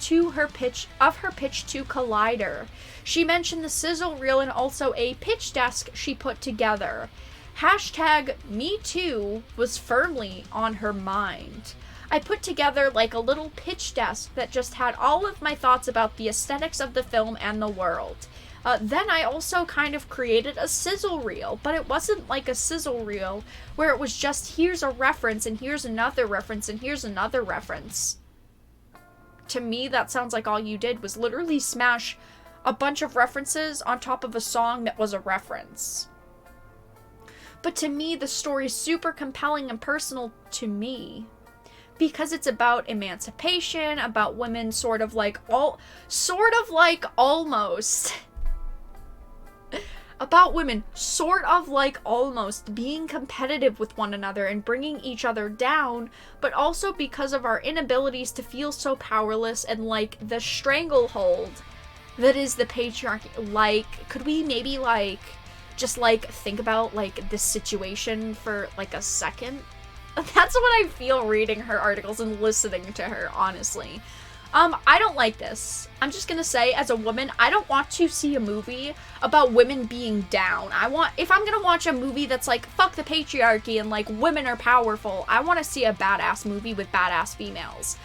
to her pitch to Collider. She mentioned the sizzle reel and also a pitch desk she put together. #MeToo was firmly on her mind. I put together like a little pitch desk that just had all of my thoughts about the aesthetics of the film and the world. Then I also kind of created a sizzle reel, but it wasn't like a sizzle reel where it was just here's a reference and here's another reference and here's another reference. To me, that sounds like all you did was literally smash a bunch of references on top of a song that was a reference. But to me, the story is super compelling and personal to me. Because it's about emancipation, about women about women almost being competitive with one another and bringing each other down, but also because of our inabilities to feel so powerless and like the stranglehold that is the patriarchy. Like, could we maybe just think about this situation for a second? That's what I feel reading her articles and listening to her, honestly. I don't like this. I'm just gonna say, as a woman, I don't want to see a movie about women being down. If I'm gonna watch a movie that's fuck the patriarchy and women are powerful, I want to see a badass movie with badass females.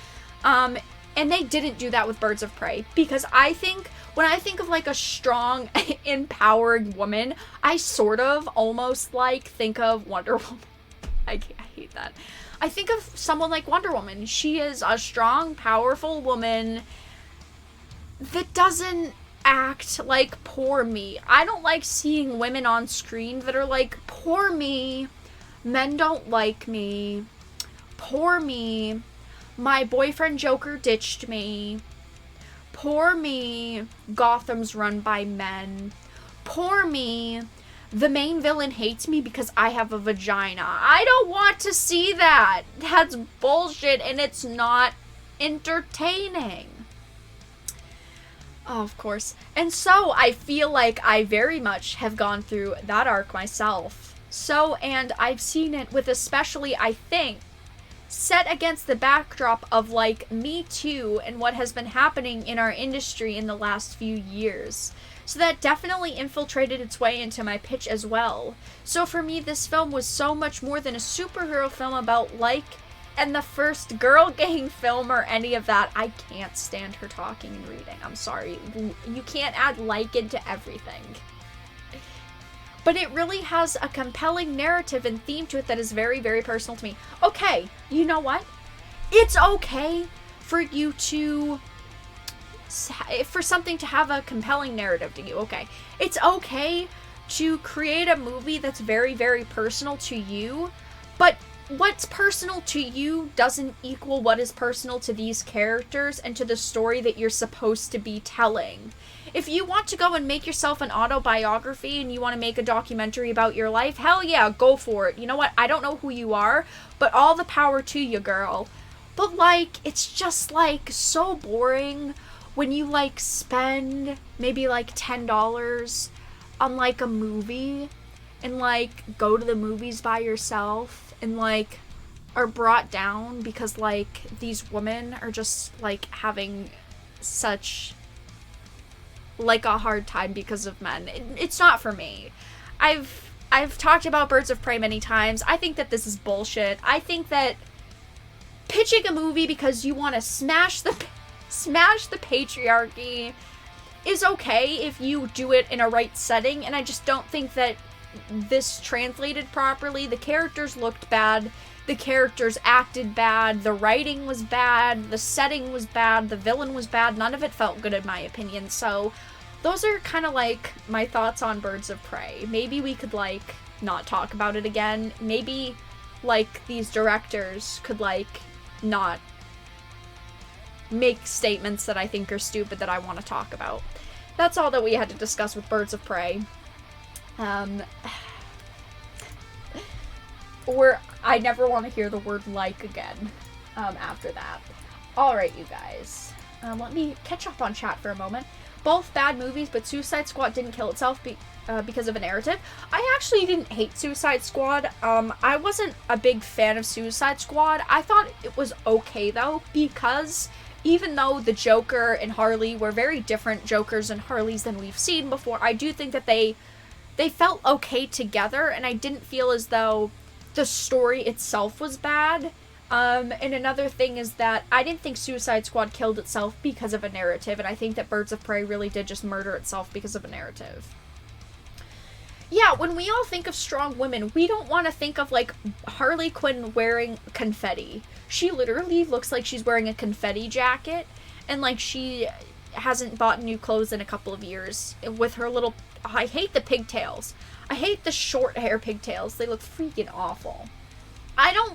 And they didn't do that with Birds of Prey, because I think, when I think of a strong, empowering woman, I sort of almost think of Wonder Woman. I hate that. I think of someone like Wonder Woman. She is a strong, powerful woman that doesn't act like poor me. I don't like seeing women on screen that are poor me, men don't like me, poor me, my boyfriend Joker ditched me, poor me, Gotham's run by men, poor me, the main villain hates me because I have a vagina. I don't want to see that. That's bullshit and it's not entertaining. Oh, of course. And so I feel like I very much have gone through that arc myself. And I've seen it with, especially, I think, set against the backdrop of Me Too and what has been happening in our industry in the last few years. So that definitely infiltrated its way into my pitch as well. So for me, this film was so much more than a superhero film about and the first girl gang film or any of that. I can't stand her talking and reading. I'm sorry. You can't add into everything. But it really has a compelling narrative and theme to it that is very, very personal to me. Okay, you know what? It's okay for you to... for something to have a compelling narrative to you, okay. It's okay to create a movie that's very, very personal to you, but what's personal to you doesn't equal what is personal to these characters and to the story that you're supposed to be telling. If you want to go and make yourself an autobiography and you want to make a documentary about your life, hell yeah, go for it. You know what? I don't know who you are, but all the power to you, girl. But it's just so boring when you, like, spend maybe, like, $10 on, like, a movie and, like, go to the movies by yourself and, like, are brought down because, like, these women are just, like, having such, like, a hard time because of men. It's not for me. I've talked about Birds of Prey many times. I think that this is bullshit. I think that pitching a movie because you want to smash the patriarchy is okay if you do it in a right setting, and I just don't think that this translated properly. The characters looked bad. The characters acted bad. The writing was bad. The setting was bad. The villain was bad. None of it felt good in my opinion. So those are kind of like my thoughts on Birds of Prey. Maybe we could, like, not talk about it again. Maybe, like, these directors could, like, not make statements that I think are stupid that I want to talk about. That's all that we had to discuss with Birds of Prey. Or I never want to hear the word like again after that. Alright, you guys. Let me catch up on chat for a moment. Both bad movies, but Suicide Squad didn't kill itself because of a narrative. I actually didn't hate Suicide Squad. I wasn't a big fan of Suicide Squad. I thought it was okay, though, because even though the Joker and Harley were very different Jokers and Harleys than we've seen before, I do think that they felt okay together, and I didn't feel as though the story itself was bad. And another thing is that I didn't think Suicide Squad killed itself because of a narrative, and I think that Birds of Prey really did just murder itself because of a narrative. Yeah, when we all think of strong women, we don't want to think of, like, Harley Quinn wearing confetti. She literally looks like she's wearing a confetti jacket, and, like, she hasn't bought new clothes in a couple of years. With her little... I hate the pigtails. I hate the short hair pigtails. They look freaking awful.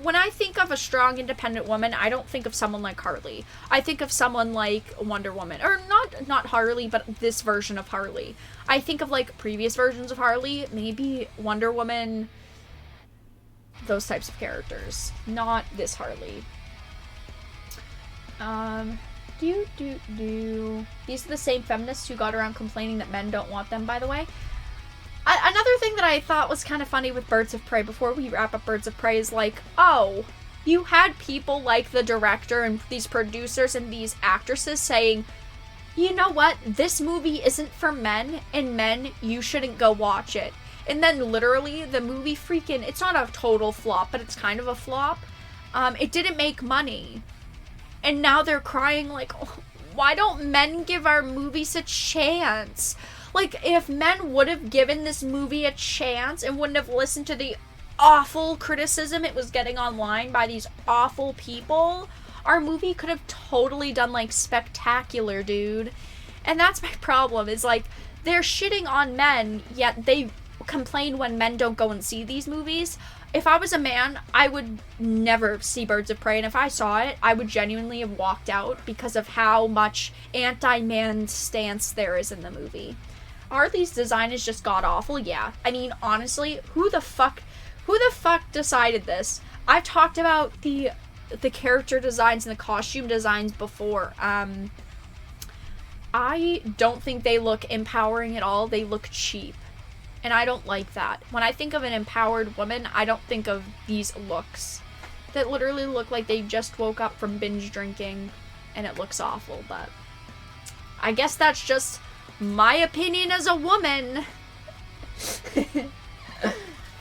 When I think of a strong, independent woman, I don't think of someone like Harley. I think of someone like Wonder Woman. Or not Harley, but this version of Harley. I think of, like, previous versions of Harley. Maybe Wonder Woman. Those types of characters. Not this Harley. These are the same feminists who got around complaining that men don't want them, by the way. Another thing that I thought was kind of funny with Birds of Prey, before we wrap up Birds of Prey, is like, oh, you had people like the director and these producers and these actresses saying, you know what, this movie isn't for men, and men, you shouldn't go watch it. And then literally, the movie freaking, it's not a total flop, but it's kind of a flop. It didn't make money. And now they're crying like, oh, why don't men give our movies a chance? Like, if men would have given this movie a chance and wouldn't have listened to the awful criticism it was getting online by these awful people, our movie could have totally done, like, spectacular, dude. And that's my problem, is, like, they're shitting on men, yet they complain when men don't go and see these movies. If I was a man, I would never see Birds of Prey, and if I saw it, I would genuinely have walked out because of how much anti-man stance there is in the movie. Harley's design is just god-awful, yeah. I mean, honestly, who the fuck decided this? I've talked about the character designs and the costume designs before. I don't think they look empowering at all. They look cheap. And I don't like that. When I think of an empowered woman, I don't think of these looks that literally look like they just woke up from binge drinking, and it looks awful, but I guess that's just my opinion as a woman.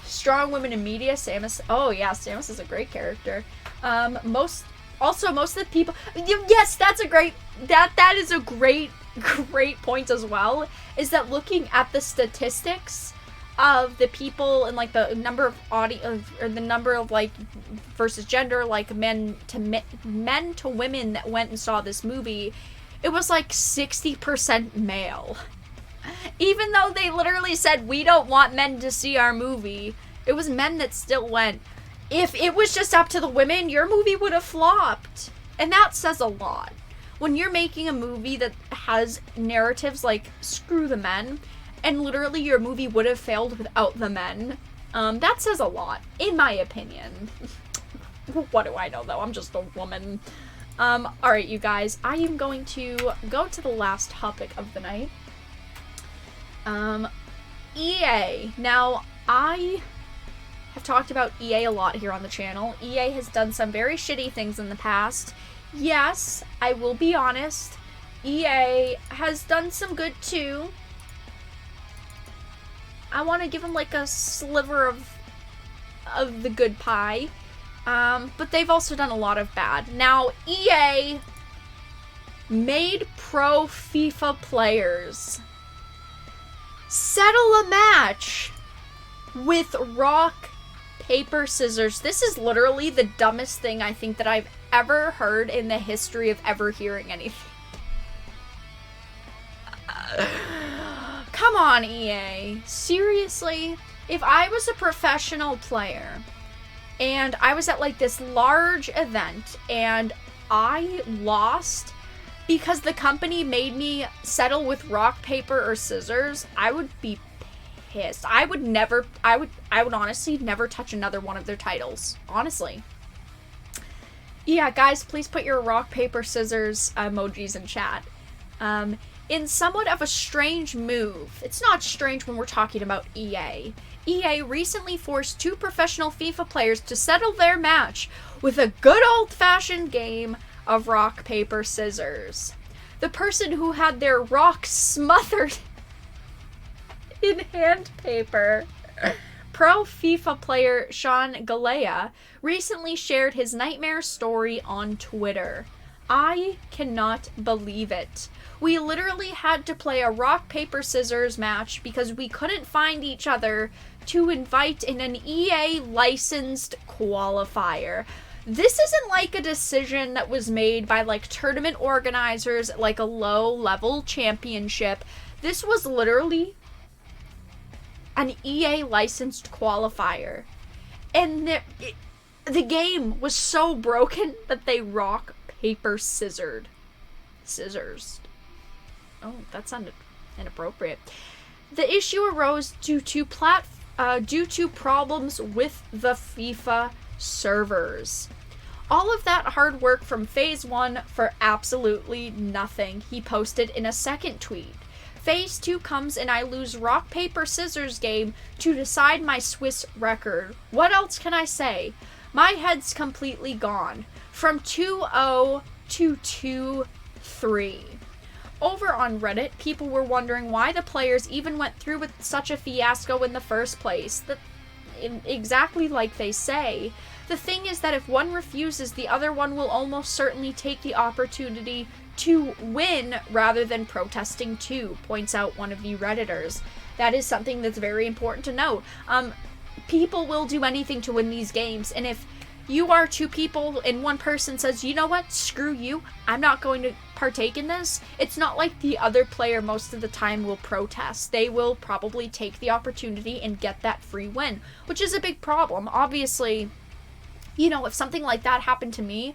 Strong women in media, Samus. Oh yeah, Samus is a great character. Most of the people, yes, that's a great, that is a great point as well, is that looking at the statistics of the people and, like, the number of or the number of, like, versus gender, like, men to women that went and saw this movie, it was like 60% male. Even though they literally said, we don't want men to see our movie, it was men that still went. If it was just up to the women, your movie would have flopped. And that says a lot. When you're making a movie that has narratives like, screw the men, and literally your movie would have failed without the men, that says a lot, in my opinion. What do I know, though? I'm just a woman. Alright, you guys, I am going to go to the last topic of the night. EA. Now, I have talked about EA a lot here on the channel. EA has done some very shitty things in the past. Yes, I will be honest. EA has done some good too. I want to give them like a sliver of the good pie. But they've also done a lot of bad. Now, EA made pro FIFA players settle a match with rock, paper, scissors. This is literally the dumbest thing I think that I've ever heard in the history of ever hearing anything. Come on, EA. Seriously? If I was a professional player and I was at like this large event and I lost because the company made me settle with rock, paper, or scissors, I would be pissed. I would honestly never touch another one of their titles. Honestly. Yeah, guys, please put your rock, paper, scissors emojis in chat. In somewhat of a strange move, it's not strange when we're talking about EA. EA recently forced 2 professional FIFA players to settle their match with a good old-fashioned game of rock, paper, scissors. The person who had their rock smothered in hand paper, pro FIFA player Sean Galea, recently shared his nightmare story on Twitter. I cannot believe it. We literally had to play a rock, paper, scissors match because we couldn't find each other to invite in an EA licensed qualifier. This isn't like a decision that was made by like tournament organizers at like a low level championship. This was literally an EA licensed qualifier. And the game was so broken that they rock, paper, scissored. Scissors. Oh, that sounded inappropriate. The issue arose due to problems with the FIFA servers. All of that hard work from Phase 1 for absolutely nothing, he posted in a second tweet. Phase 2 comes and I lose rock, paper, scissors game to decide my Swiss record. What else can I say? My head's completely gone. From 2-0 to 2-3. Over on Reddit, people were wondering why the players even went through with such a fiasco in the first place. Exactly like they say. The thing is that if one refuses, the other one will almost certainly take the opportunity to win rather than protesting too, points out one of the Redditors. That is something that's very important to note. People will do anything to win these games, and if you are 2 people and one person says, you know what, screw you, I'm not going to partake in this, it's not like the other player most of the time will protest. They will probably take the opportunity and get that free win, which is a big problem. Obviously, you know, if something like that happened to me,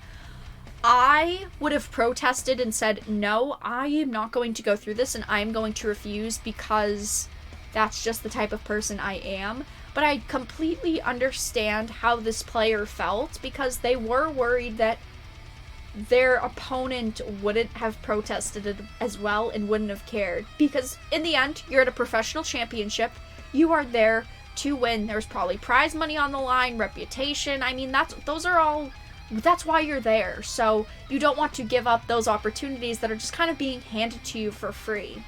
I would have protested and said, no, I am not going to go through this and I am going to refuse because that's just the type of person I am. But I completely understand how this player felt because they were worried that their opponent wouldn't have protested as well and wouldn't have cared. Because in the end, you're at a professional championship. You are there to win. There's probably prize money on the line, reputation. I mean, that's why you're there. So you don't want to give up those opportunities that are just kind of being handed to you for free.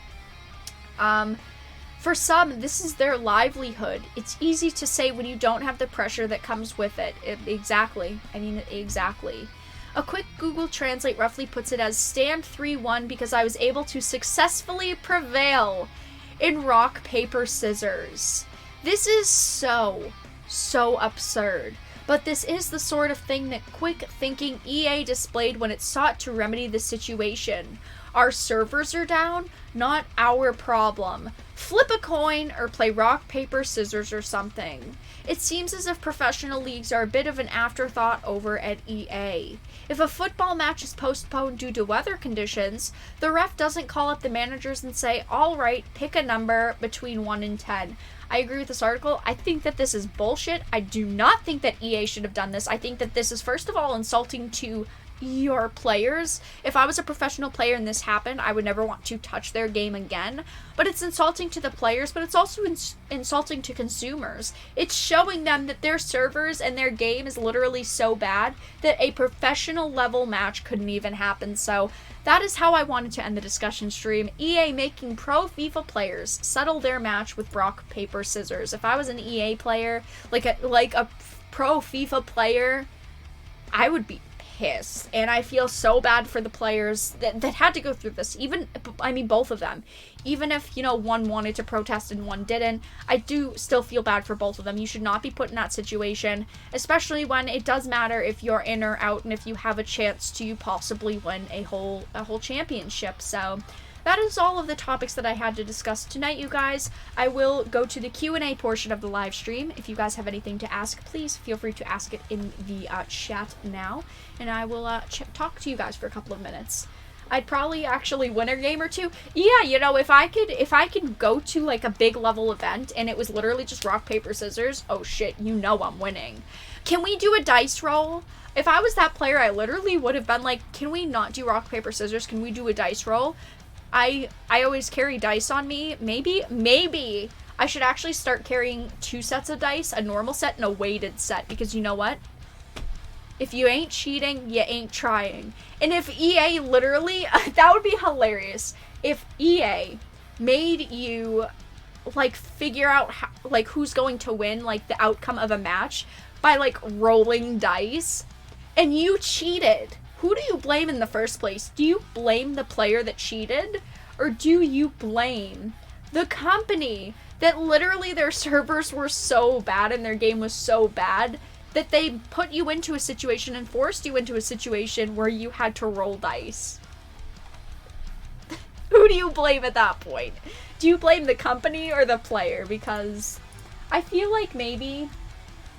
For some, this is their livelihood. It's easy to say when you don't have the pressure that comes with it. Exactly. I mean, exactly. A quick Google Translate roughly puts it as stand 3-1 because I was able to successfully prevail in rock, paper, scissors. This is so absurd. But this is the sort of thing that quick thinking EA displayed when it sought to remedy the situation. Our servers are down, not our problem. Flip a coin or play rock, paper, scissors or something. It seems as if professional leagues are a bit of an afterthought over at EA. If a football match is postponed due to weather conditions, the ref doesn't call up the managers and say, all right, pick a number between 1 and 10. I agree with this article. I think that this is bullshit. I do not think that EA should have done this. I think that this is, first of all, insulting to your players. If I was a professional player and this happened, I would never want to touch their game again. But it's insulting to the players, but it's also insulting to consumers. It's showing them that their servers and their game is literally so bad that a professional level match couldn't even happen. So that is how I wanted to end the discussion stream. EA making pro FIFA players settle their match with rock, paper, scissors. If I was an EA player, like a pro FIFA player, I would be pissed. And I feel so bad for the players that had to go through this. Even, I mean, both of them. Even if, you know, one wanted to protest and one didn't, I do still feel bad for both of them. You should not be put in that situation, especially when it does matter if you're in or out and if you have a chance to possibly win a whole championship. So that is all of the topics that I had to discuss tonight, you guys. I will go to the Q&A portion of the live stream. If you guys have anything to ask, please feel free to ask it in the chat now, and I will talk to you guys for a couple of minutes. I'd probably actually win a game or two. Yeah, you know, if I could go to like a big level event and it was literally just rock, paper, scissors, oh shit, you know I'm winning. Can we do a dice roll? If I was that player, I literally would have been like, can we not do rock, paper, scissors? Can we do a dice roll? I always carry dice on me. Maybe I should actually start carrying 2 sets of dice, a normal set and a weighted set, because you know what? If you ain't cheating, you ain't trying. And if EA literally, that would be hilarious. If EA made you like figure out how, like who's going to win, like the outcome of a match by like rolling dice, and you cheated. Who do you blame in the first place? Do you blame the player that cheated? Or do you blame the company that literally their servers were so bad and their game was so bad that they put you into a situation and forced you into a situation where you had to roll dice? Who do you blame at that point? Do you blame the company or the player? Because I feel like maybe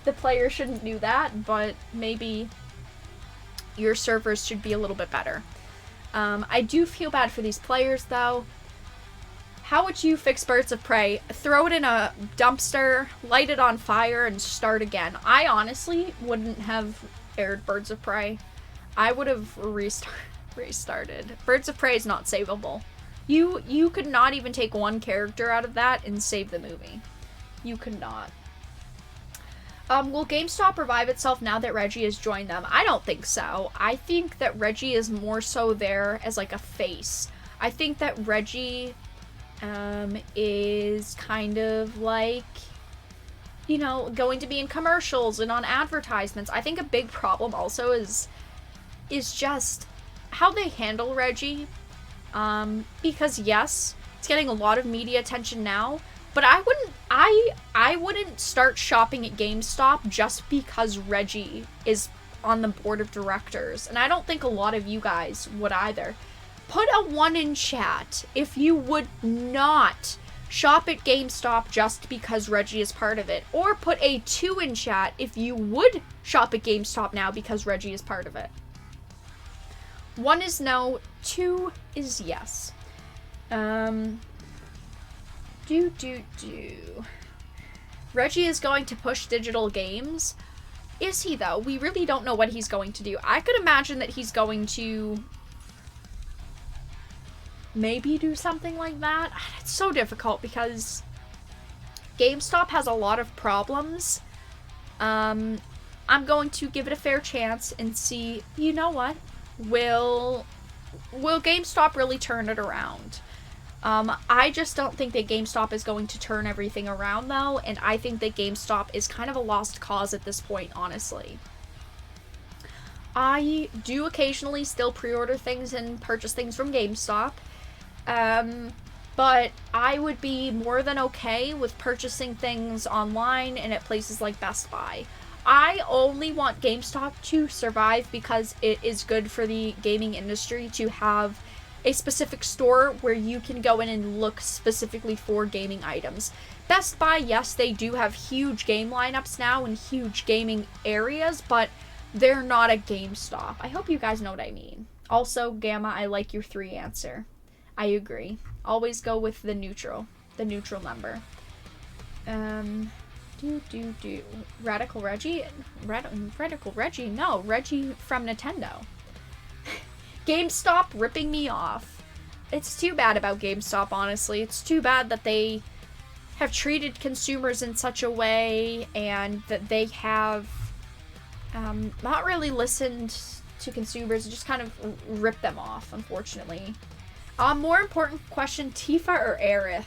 the player shouldn't do that, but maybe your servers should be a little bit better. I do feel bad for these players, though. How would you fix Birds of Prey? Throw it in a dumpster, light it on fire, and start again. I honestly wouldn't have aired Birds of Prey. I would have restarted. Birds of Prey is not savable. You could not even take one character out of that and save the movie. You could not. Will GameStop revive itself now that Reggie has joined them? I don't think so. I think that Reggie is more so there as like a face. I think that Reggie is kind of like, you know, going to be in commercials and on advertisements. I think a big problem also is just how they handle Reggie. Because yes, it's getting a lot of media attention now, but I wouldn't start shopping at GameStop just because Reggie is on the board of directors. And I don't think a lot of you guys would either. Put a 1 in chat if you would not shop at GameStop just because Reggie is part of it. Or put a 2 in chat if you would shop at GameStop now because Reggie is part of it. 1 is no, 2 is yes. Reggie is going to push digital games. Is he, though? We really don't know what he's going to do. I could imagine that he's going to maybe do something like that. It's so difficult because GameStop has a lot of problems. I'm going to give it a fair chance and see, you know what? Will GameStop really turn it around? I just don't think that GameStop is going to turn everything around, though, and I think that GameStop is kind of a lost cause at this point, honestly. I do occasionally still pre-order things and purchase things from GameStop, but I would be more than okay with purchasing things online and at places like Best Buy. I only want GameStop to survive because it is good for the gaming industry to have a specific store where you can go in and look specifically for gaming items. Best Buy, yes, they do have huge game lineups now and huge gaming areas, but they're not a GameStop. I hope you guys know what I mean. Also, Gamma, I like your 3 answer. I agree. Always go with the neutral number. Radical Reggie? Radical Reggie? No, Reggie from Nintendo. GameStop ripping me off. It's too bad about GameStop, honestly. It's too bad that they have treated consumers in such a way and that they have not really listened to consumers, just kind of ripped them off, unfortunately. More important question, Tifa or Aerith?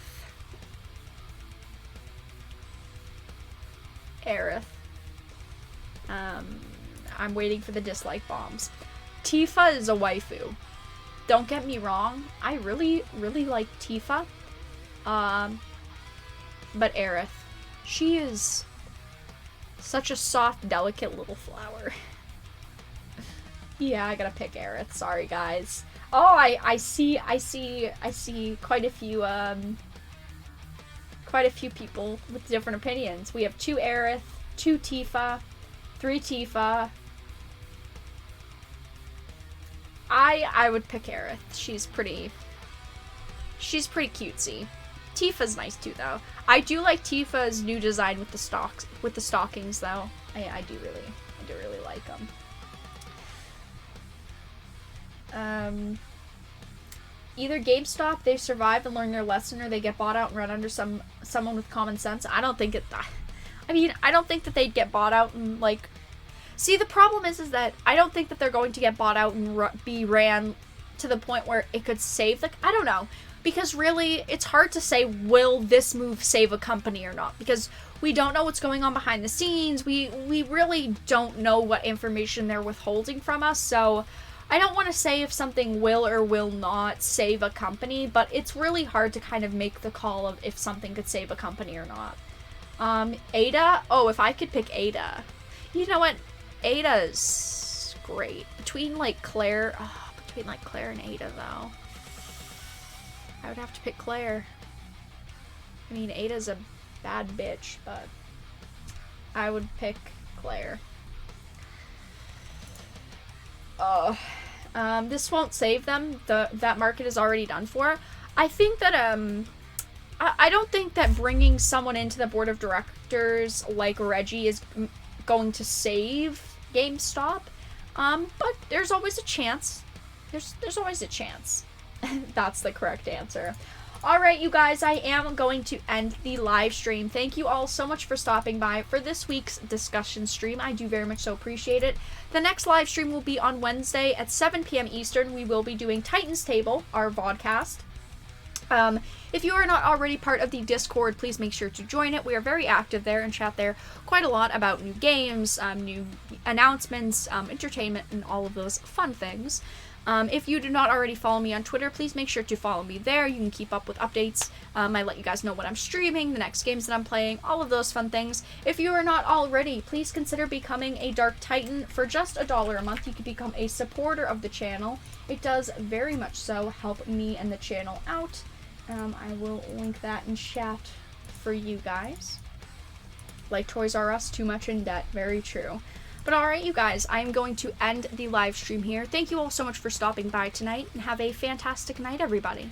Aerith. I'm waiting for the dislike bombs. Tifa is a waifu. Don't get me wrong. I really, really like Tifa. But Aerith. She is such a soft, delicate little flower. Yeah, I gotta pick Aerith. Sorry, guys. Oh, I see quite a few people with different opinions. We have 2 Aerith, 2 Tifa, 3 Tifa. I would pick Aerith. She's pretty cutesy. Tifa's nice too, though. I do like Tifa's new design with the stockings, though. I do really like them. Either GameStop, they survive and learn their lesson, or they get bought out and run under someone with common sense. I don't think I don't think that they'd get bought out and, like... See, the problem is that I don't think that they're going to get bought out and be ran to the point where it could save, like, I don't know. Because really, it's hard to say, will this move save a company or not? Because we don't know what's going on behind the scenes. We really don't know what information they're withholding from us, so... I don't want to say if something will or will not save a company, but it's really hard to kind of make the call of if something could save a company or not. Ada? Oh, if I could pick Ada. You know what? Ada's great. Between Claire and Ada, though. I would have to pick Claire. I mean, Ada's a bad bitch, but I would pick Claire. This won't save them. That market is already done for. I think that, I don't think that bringing someone into the board of directors like Reggie is going to save GameStop. But there's always a chance. There's always a chance. That's the correct answer. Alright, you guys, I am going to end the live stream. Thank you all so much for stopping by for this week's discussion stream. I do very much so appreciate it. The next live stream will be on Wednesday at 7 p.m. Eastern. We will be doing Titan's Table, our vodcast. If you are not already part of the Discord, please make sure to join it. We are very active there and chat there quite a lot about new games, new announcements, entertainment, and all of those fun things. If you do not already follow me on Twitter, please make sure to follow me there. You can keep up with updates. I let you guys know what I'm streaming, the next games that I'm playing, all of those fun things. If you are not already, please consider becoming a Dark Titan. For just $1 a month, you can become a supporter of the channel. It does very much so help me and the channel out. I will link that in chat for you guys. Like Toys R Us, too much in debt. Very true. But alright, you guys, I am going to end the live stream here. Thank you all so much for stopping by tonight, and have a fantastic night, everybody.